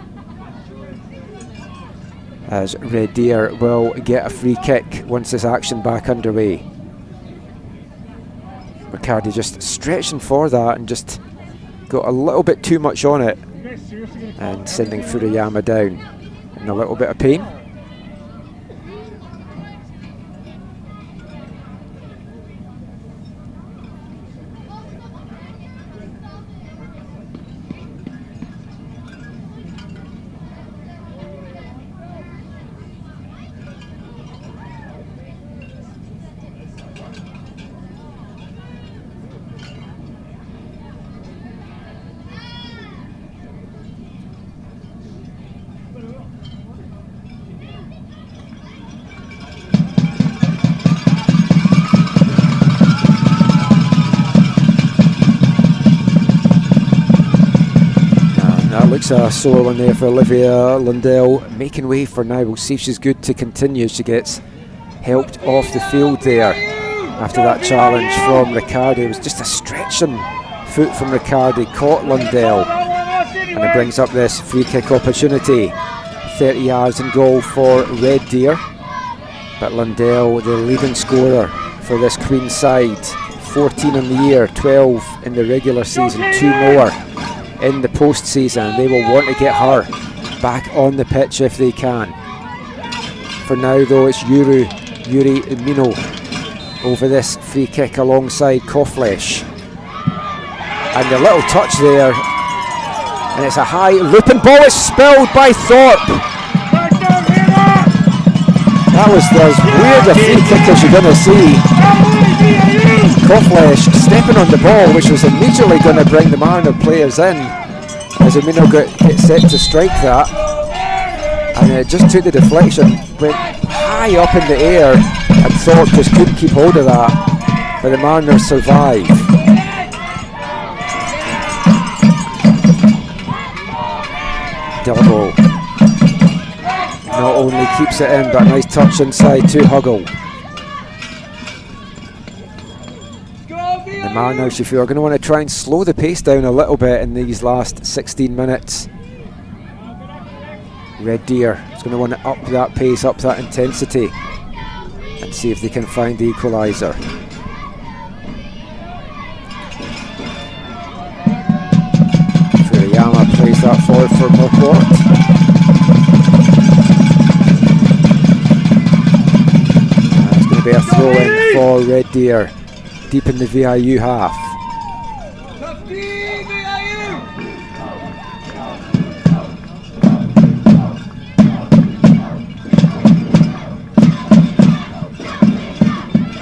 As Red Deer will get a free kick once this action back underway. Riccardi just stretching for that and just got a little bit too much on it and sending Furuyama down in a little bit of pain. Looks a sore one there for Olivia Lundell, making way for now. We'll see if she's good to continue. She gets helped off the field there after that challenge from Riccardi. It was just a stretching foot from Riccardi, caught Lundell, and it brings up this free kick opportunity. 30 yards in goal for Red Deer, but Lundell, the leading scorer for this Queen side, 14 in the year, 12 in the regular season, 2 more in the postseason. They will want to get her back on the pitch if they can. For now though, it's Yuri Umino over this free kick alongside Koflesh, and the little touch there, and it's a high looping ball. It's spilled by Thorpe. That was as weird a free kick as you're going to see. Koflesh stepping on the ball, which was immediately going to bring the Mariner players in, as Amino gets set to strike that, and it just took the deflection, went high up in the air, and Thorpe just couldn't keep hold of that, but the Mariners survive. Delbo not only keeps it in, but a nice touch inside to Huggle. The Mariners, if you're going to want to try and slow the pace down a little bit in these last 16 minutes. Red Deer is going to want to up that pace, up that intensity, and see if they can find the equaliser. Furuyama plays that forward for Murport. It's going to be a throw in for Red Deer, deep in the VIU half.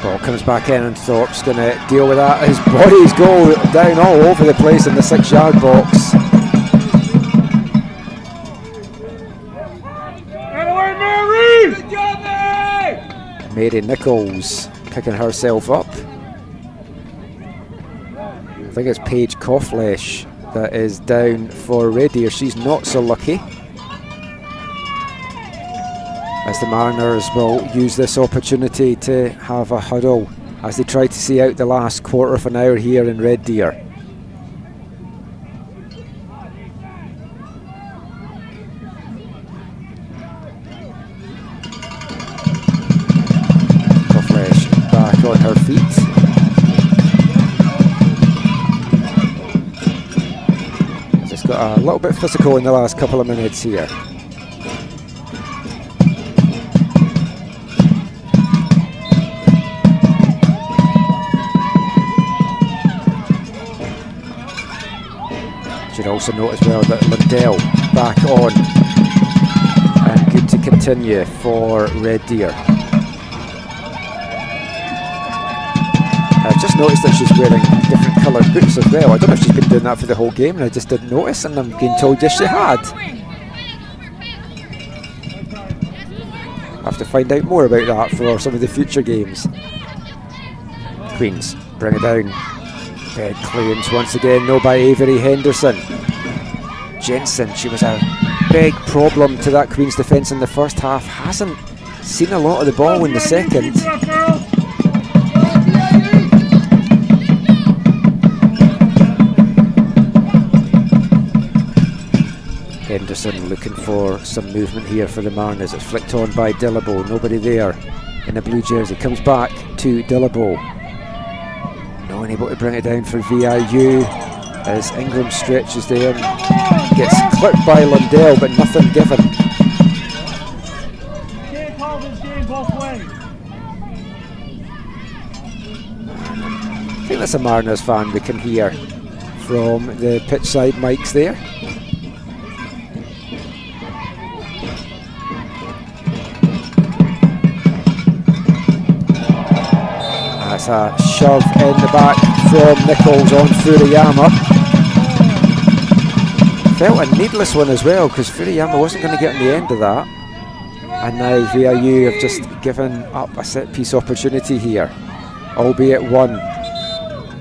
Ball comes back in and Thorpe's going to deal with that. His bodies go down all over the place in the 6-yard box. Mary Nichols picking herself up. I think it's Paige Koflesh that is down for Red Deer. She's not so lucky, as the Mariners will use this opportunity to have a huddle as they try to see out the last quarter of an hour here in Red Deer. Koflesh back on her feet. Got a little bit physical in the last couple of minutes here. Should also note as well that Lundell back on and good to continue for Red Deer. I just noticed that she's wearing different coloured boots as well. I don't know if she's been doing that for the whole game and I just didn't notice, and I'm being told yes she had. I'll have to find out more about that for some of the future games. Queens bring it down. Bad clearance once again, no by Avery Henderson. Jensen, she was a big problem to that Queen's defence in the first half. Hasn't seen a lot of the ball in the second. Henderson looking for some movement here for the Mariners. It's flicked on by Dillabo. Nobody there in a blue jersey. Comes back to Dillabo. No one able to bring it down for VIU as Ingram stretches there and gets clipped by Lundell, but nothing given. Can't call this game both ways. I think that's a Mariners fan we can hear from the pitch side mics there. That's a shove in the back from Nichols on Furuyama. Felt a needless one as well, because Furuyama wasn't going to get on the end of that. And now VIU have just given up a set piece opportunity here, albeit one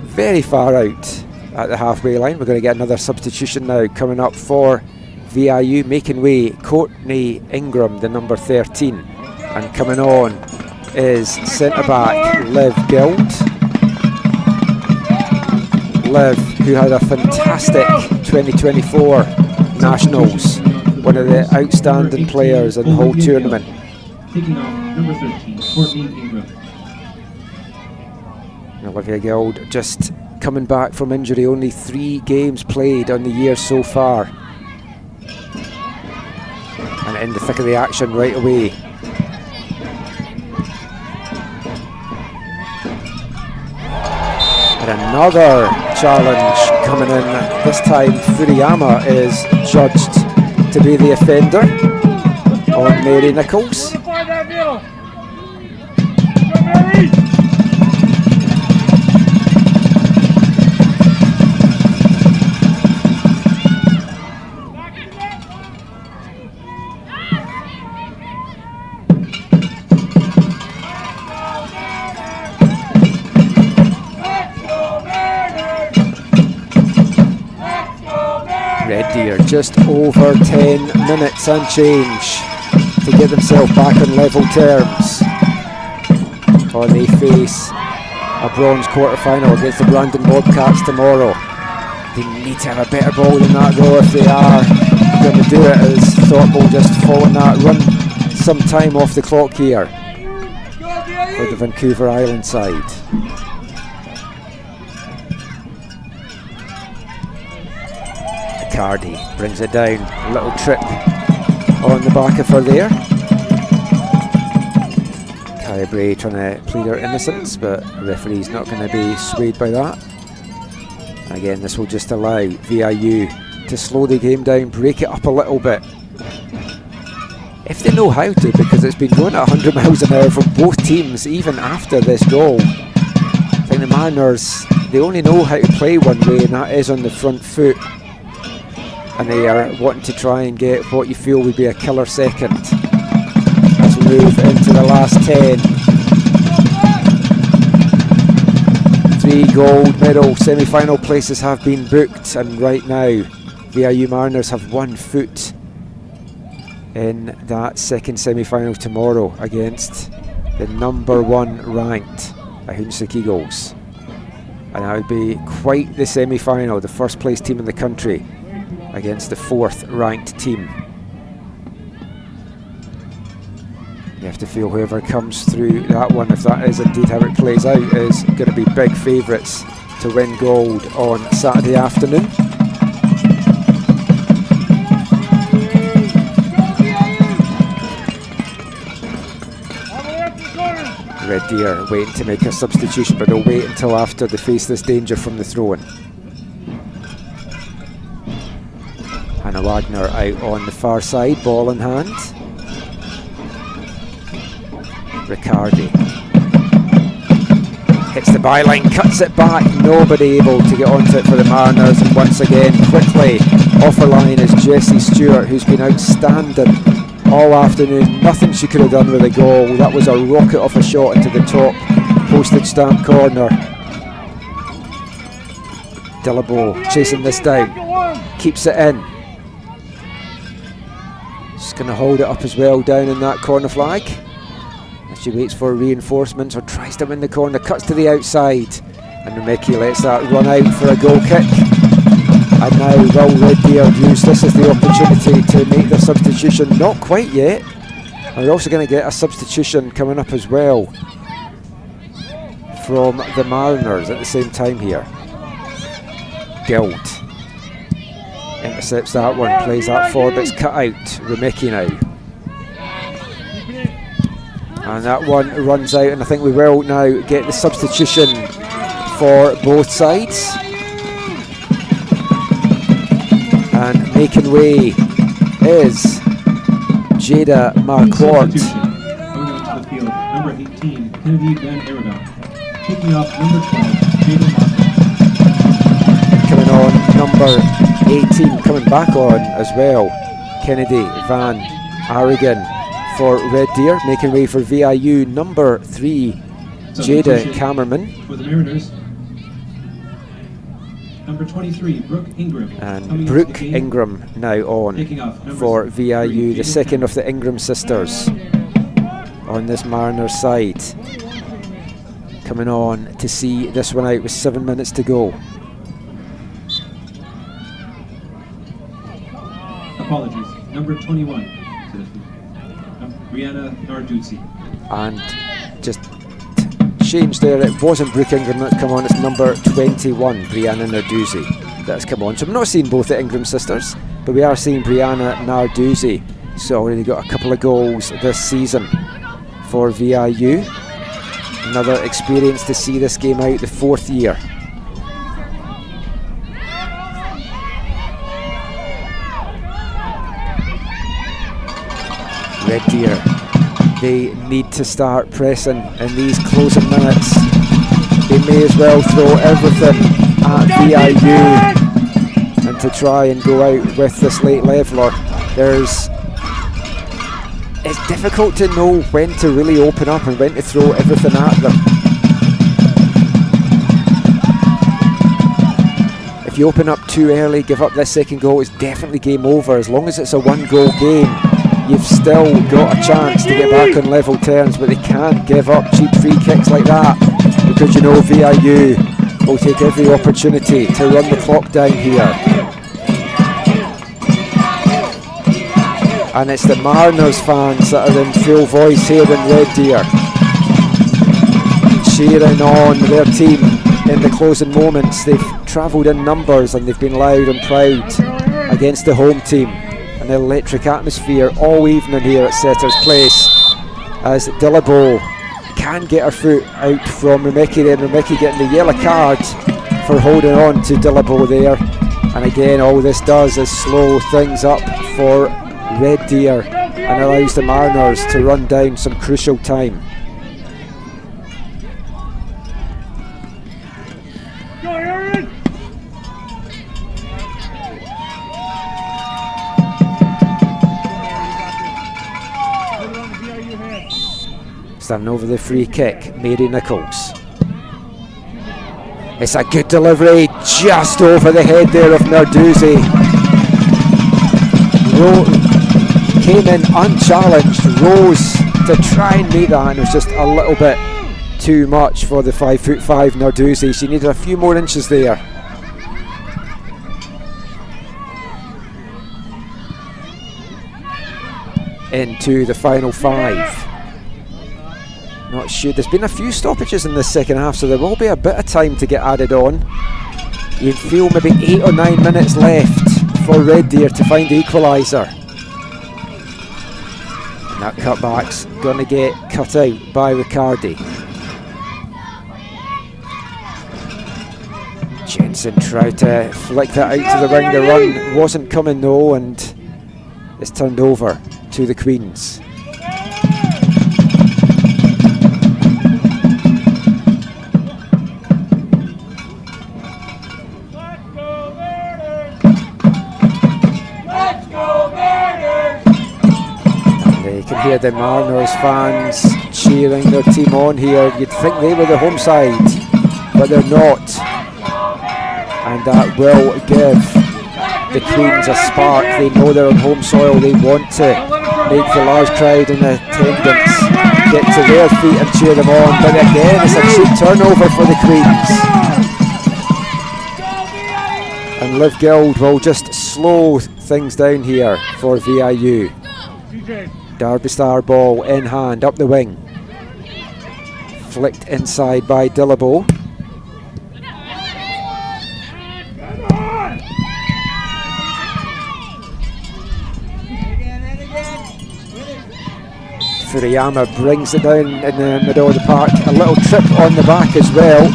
very far out at the halfway line. We're going to get another substitution now coming up for VIU, making way Courtney Ingram, the number 13, and coming on is centre back Liv Guild. Liv, who had a fantastic 2024 Nationals, one of the outstanding players in the whole tournament. Taking off number 13, Courtney Ingram. Olivia Guild just coming back from injury, only 3 games played on the year so far. And in the thick of the action right away. And another challenge coming in. This time Furuyama is judged to be the offender on Mary Nichols. Red Deer just over 10 minutes and change to get themselves back on level terms. Or they face a bronze quarter-final against the Brandon Bobcats tomorrow. They need to have a better ball than that though if they are going to do it, as Thorpe will just fall in that run some time off the clock here for the Vancouver Island side. Cardi brings it down, a little trip on the back of her there. Kaya Bray trying to plead her innocence, but the referee's not going to be swayed by that. And again, this will just allow VIU to slow the game down, break it up a little bit. If they know how to, because it's been going at 100 miles an hour for both teams even after this goal. I think the Mariners, they only know how to play one way, and that is on the front foot. And they are wanting to try and get what you feel would be a killer second as we move into the last 10. 3 gold medal semi-final places have been booked, and right now VIU Mariners have 1 foot in that second semi-final tomorrow against the number 1 ranked Ahuntsic Eagles. And that would be quite the semi-final, the first place team in the country against the 4th ranked team. You have to feel whoever comes through that one, if that is indeed how it plays out, is going to be big favourites to win gold on Saturday afternoon. Red Deer waiting to make a substitution, but they'll wait until after they face this danger from the throw-in. Hannah Wagner out on the far side, ball in hand. Riccardi hits the byline, cuts it back, nobody able to get onto it for the Mariners, and once again quickly off her line is Jessie Stewart, who's been outstanding all afternoon. Nothing she could have done with a goal. That was a rocket of a shot into the top postage stamp corner. Dillabo chasing this down, keeps it in. She's going to hold it up as well down in that corner flag as she waits for reinforcements or tries to win the corner, cuts to the outside, and Remeki lets that run out for a goal kick. And now will Red Deer use this as the opportunity to make their substitution? Not quite yet. And we're also going to get a substitution coming up as well from the Mariners at the same time here. Guild intercepts that one, plays that forward, but it's cut out. Remicki now. And that one runs out, and I think we will now get the substitution for both sides. And making way is Jada Marquardt. Going onto the field, number 18, Kennedy Van Arabel. Taking off number 12, Jada Marquardt. Coming on, number 18, coming back on as well, Kennedy Van Aragon for Red Deer. Making way for VIU, number 3, Jada Cammerman. For the Mariners, number 23, Brooke Ingram. And Brooke Ingram now on for VIU, the second of the Ingram sisters on this Mariners side. Coming on to see this one out with 7 minutes to go. Apologies, number 21, Brianna Narduzzi. And just change there, it wasn't Brooke Ingram that's come on, it's number 21, Brianna Narduzzi, that's come on. So we're not seeing both the Ingram sisters, but we are seeing Brianna Narduzzi. So already got a couple of goals this season for VIU. Another experience to see this game out, the 4th year. Red Deer, they need to start pressing in these closing minutes. They may as well throw everything at VIU and to try and go out with this late leveller. It's difficult to know when to really open up and when to throw everything at them. If you open up too early, give up this second goal, it's definitely game over. As long as it's a 1-goal game, you've still got a chance to get back on level terms, but they can't give up cheap free kicks like that, because you know VIU will take every opportunity to run the clock down here. And it's the Mariners fans that are in full voice here in Red Deer, cheering on their team in the closing moments. They've travelled in numbers and they've been loud and proud against the home team. An electric atmosphere all evening here at Setter's Place, as Dillabo can get her foot out from Remicki there. Remicki getting the yellow card for holding on to Dillabo there. And again, all this does is slow things up for Red Deer and allows the Mariners to run down some crucial time. Standing over the free kick, Mary Nichols. It's a good delivery, just over the head there of Narduzzi. Came in unchallenged, rose to try and meet that, and it was just a little bit too much for the 5'5" Narduzzi. She needed a few more inches there. Into the final 5. Not sure, there's been a few stoppages in the second half, so there will be a bit of time to get added on. You feel maybe 8 or 9 minutes left for Red Deer to find the equaliser. And that cutback's going to get cut out by Riccardi. Jensen tried to flick that out to the wing. The run wasn't coming though, and it's turned over to the Queens. Hear the Mariners fans cheering their team on here. You'd think they were the home side, but they're not, and that will give the Queens a spark. They know they're on home soil. They want to make the large crowd in attendance get to their feet and cheer them on, but again it's a cheap turnover for the Queens, and And Liv Guild will just slow things down here for VIU. Derby Star ball in hand, up the wing. Flicked inside by Dillabo. Furiyama brings it down in the middle of the park. A little trip on the back as well.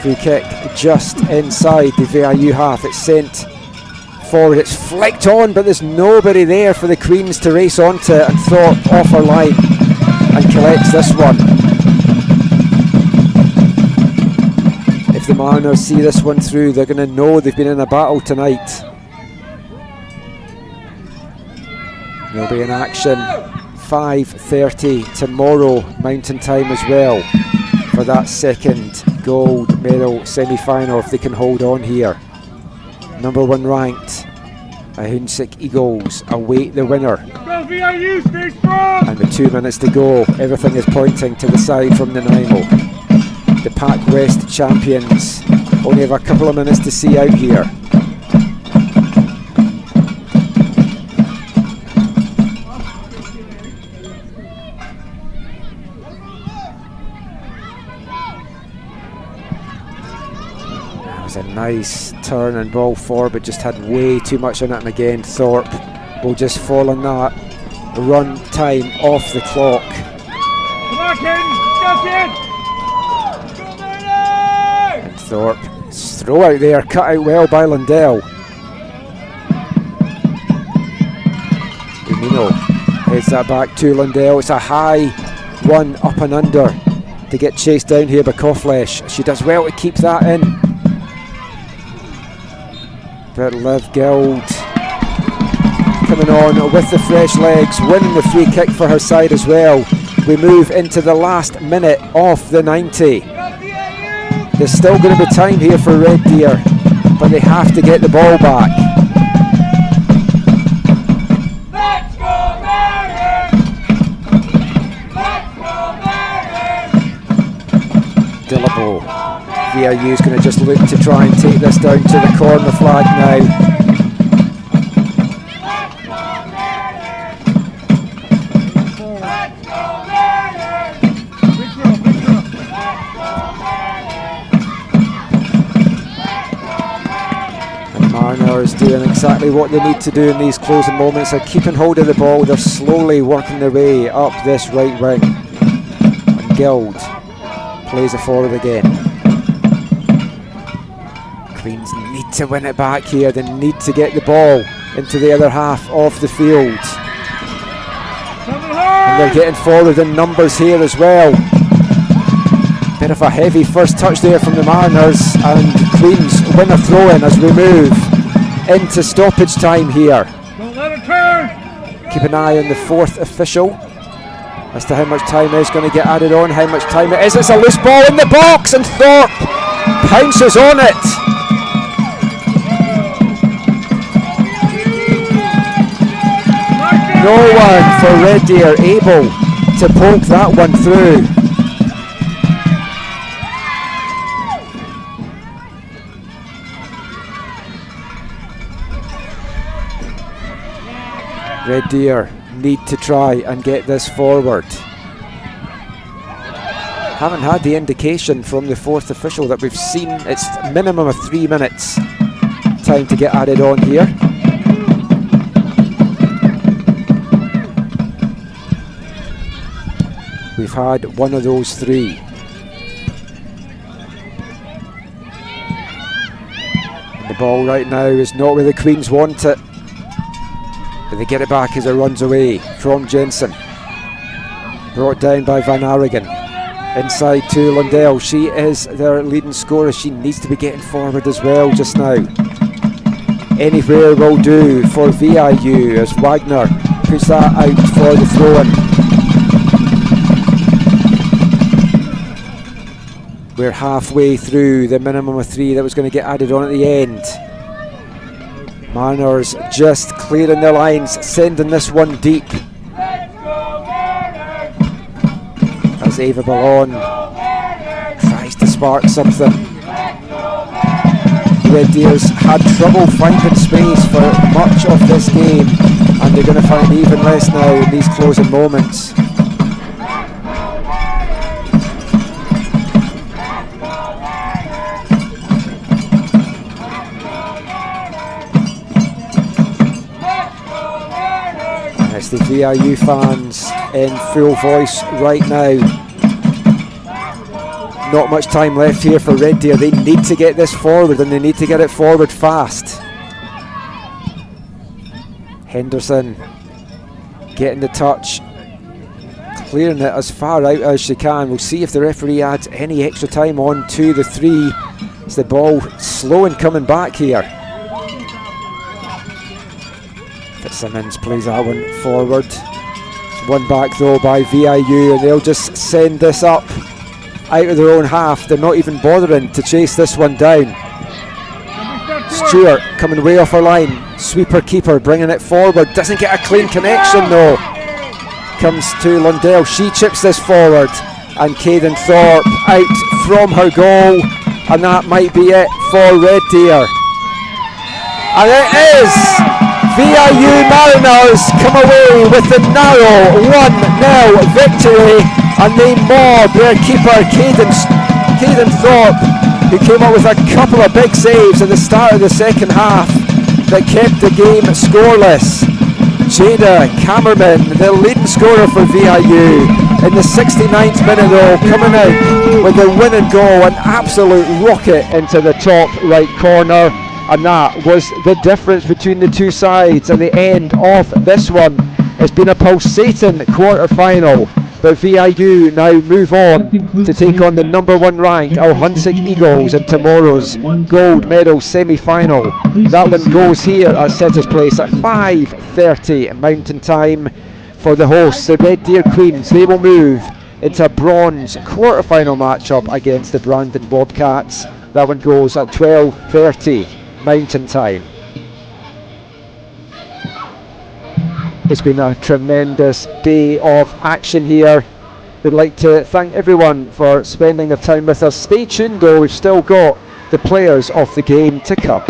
Free kick just inside the VIU half. It's sent forward, it's flicked on, but there's nobody there for the Queens to race onto, and Thorpe off her line and collects this one. If the Mariners see this one through, they're going to know they've been in a battle tonight. They'll be in action 5:30 tomorrow Mountain Time as well for that second gold medal semi-final if they can hold on here. Number 1 ranked Ahuntsic Eagles await the winner. Go VIU, stay strong! And with 2 minutes to go, everything is pointing to the side from Nanaimo. The Pac West champions only have a couple of minutes to see out here. A nice turn and ball forward, but just had way too much on it, and again Thorpe will just fall on that. Run time off the clock. Come on, Ken! Go, Ken! And Thorpe, throw out there, cut out well by Lundell. Umino heads that back to Lundell. It's a high one, up and under to get chased down here by Kofflesh. She does well to keep that in. But Liv Guild coming on with the fresh legs, winning the free kick for her side as well. We move into the last minute of the 90. There's still going to be time here for Red Deer, but they have to get the ball back. Let's go Mariners! Dillabo. VIU is going to just look to try and take this down to the corner flag now. And Mariners doing exactly what they need to do in these closing moments. They're keeping hold of the ball. They're slowly working their way up this right wing. And Guild plays it forward again. Queens need to win it back here. They need to get the ball into the other half of the field. And they're getting forward in numbers here as well. Bit of a heavy first touch there from the Mariners, and Queens win a throw-in as we move into stoppage time here. Don't let it turn! Keep an eye on the 4th official as to how much time is going to get added on, how much time it is. It's a loose ball in the box, and Thorpe pounces on it. No one for Red Deer able to poke that one through. Red Deer need to try and get this forward. Haven't had the indication from the 4th official that we've seen. It's a minimum of 3 minutes time to get added on here. We've had one of those 3. And the ball right now is not where the Queens want it. But they get it back as it runs away from Jensen. Brought down by Van Arigen. Inside to Lundell. She is their leading scorer. She needs to be getting forward as well just now. Anywhere will do for VIU as Wagner puts that out for the throw-in. We're halfway through the minimum of 3 that was going to get added on at the end. Mariners just clearing their lines, sending this one deep. As Ava Ballon spark something. Red Deers had trouble finding space for much of this game, and they're going to find even less now in these closing moments. And it's the VIU fans in full voice right now. Not much time left here for Red Deer. They need to get this forward, and they need to get it forward fast. Henderson getting the touch, clearing it as far out as she can. We'll see if the referee adds any extra time on to the 3. It's the ball slow in coming back here. Fitzsimmons plays that one forward. It's won back though by VIU, and they'll just send this up out of their own half. They're not even bothering to chase this one down. Stewart coming way off her line. Sweeper keeper bringing it forward. Doesn't get a clean connection though. Comes to Lundell. She chips this forward. And Caden Thorpe out from her goal. And that might be it for Red Deer. And it is! VIU Mariners come away with the narrow 1-0 victory. And they mob their keeper Caden Thorpe, who came up with a couple of big saves at the start of the second half that kept the game scoreless. Jada Cammerman, the leading scorer for VIU, in the 69th minute though, coming out with the winning goal, an absolute rocket into the top right corner, and that was the difference between the two sides at the end of this one. It's been a pulsating quarter-final, but VIU now move on to take on the number 1 ranked Al-Hunsik Eagles in tomorrow's gold medal semi-final. That one goes here at Centres Place at 5:30 Mountain Time for the hosts, the Red Deer Queens. They will move into a bronze quarter-final matchup against the Brandon Bobcats. That one goes at 12:30 Mountain Time. It's been a tremendous day of action here. We'd like to thank everyone for spending their time with us. Stay tuned though, we've still got the players of the game to come.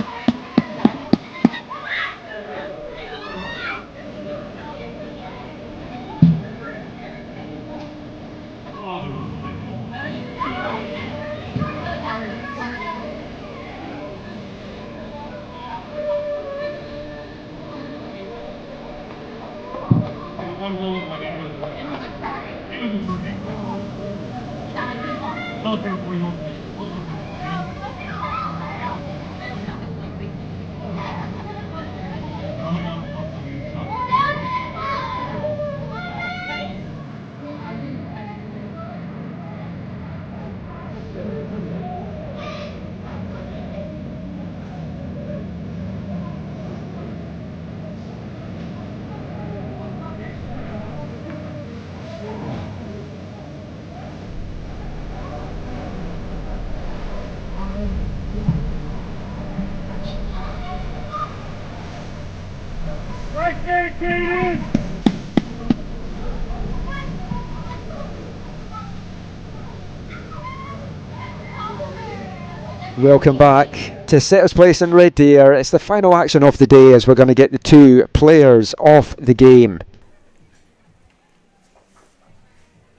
Welcome back to Centres Place in Red Deer. It's the final action of the day as we're going to get the 2 players of the game.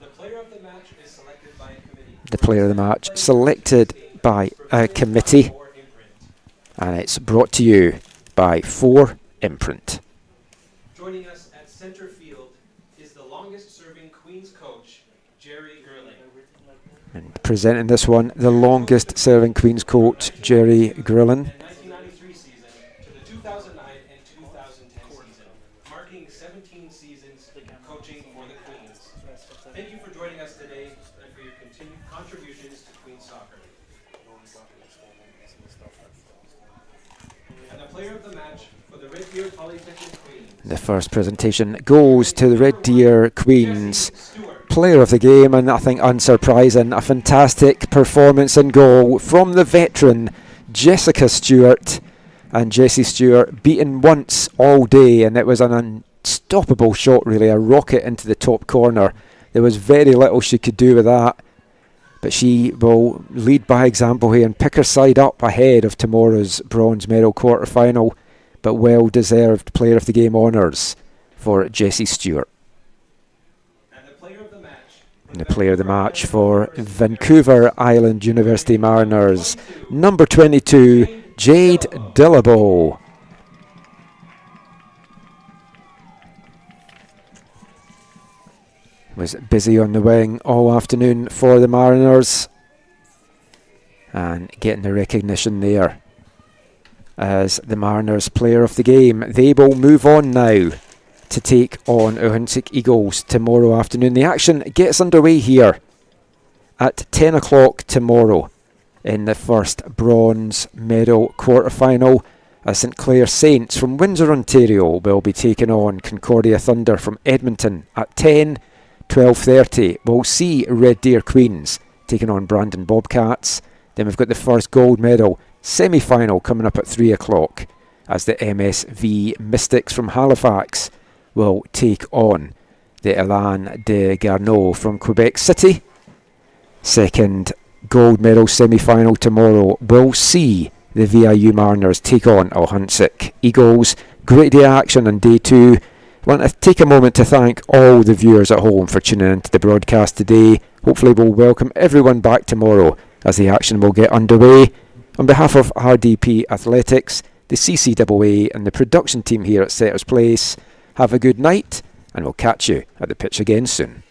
The player of the match is selected by a committee. The player of the match selected by a committee, and it's brought to you by 4 Imprint. Joining us at center field is the longest serving Queen's coach, Jerry Gerling. And presenting this one, the longest serving Queen's coach, Jerry Grillen. 1993 season to the 2009 and 2010 season, marking 17 seasons coaching for the Queens. Thank you for joining us today and for your continued contributions to Queens soccer. And the player of the match for the Red Deer Polytechnic Queens. The first presentation goes to the Red Deer Queens. Player of the game, and I think unsurprising, a fantastic performance in goal from the veteran Jessica Stewart. And Jessie Stewart beaten once all day, and it was an unstoppable shot, really, a rocket into the top corner. There was very little she could do with that. but she will lead by example here and pick her side up ahead of tomorrow's bronze medal quarter-final, but well-deserved Player of the Game honours for Jessie Stewart. And the player of the match for Vancouver Island University Mariners, number 22, Jade Dillabo. Was busy on the wing all afternoon for the Mariners and getting the recognition there as the Mariners player of the game. They will move on now to take on Ohinsik Eagles tomorrow afternoon. The action gets underway here at 10 o'clock tomorrow in the first bronze medal quarter-final, as St Clair Saints from Windsor, Ontario will be taking on Concordia Thunder from Edmonton at 10. 12:30 we'll see Red Deer Queens taking on Brandon Bobcats. Then we've got the first gold medal semi-final coming up at 3 o'clock as the MSV Mystics from Halifax will take on the Elan de Garneau from Quebec City. Second gold medal semi-final tomorrow will see the VIU Mariners take on Ohinsik Eagles. Great day of action on day 2. I want to take a moment to thank all the viewers at home for tuning in to the broadcast today. Hopefully we'll welcome everyone back tomorrow as the action will get underway. On behalf of RDP Athletics, the CCAA and the production team here at Setters Place, have a good night and we'll catch you at the pitch again soon.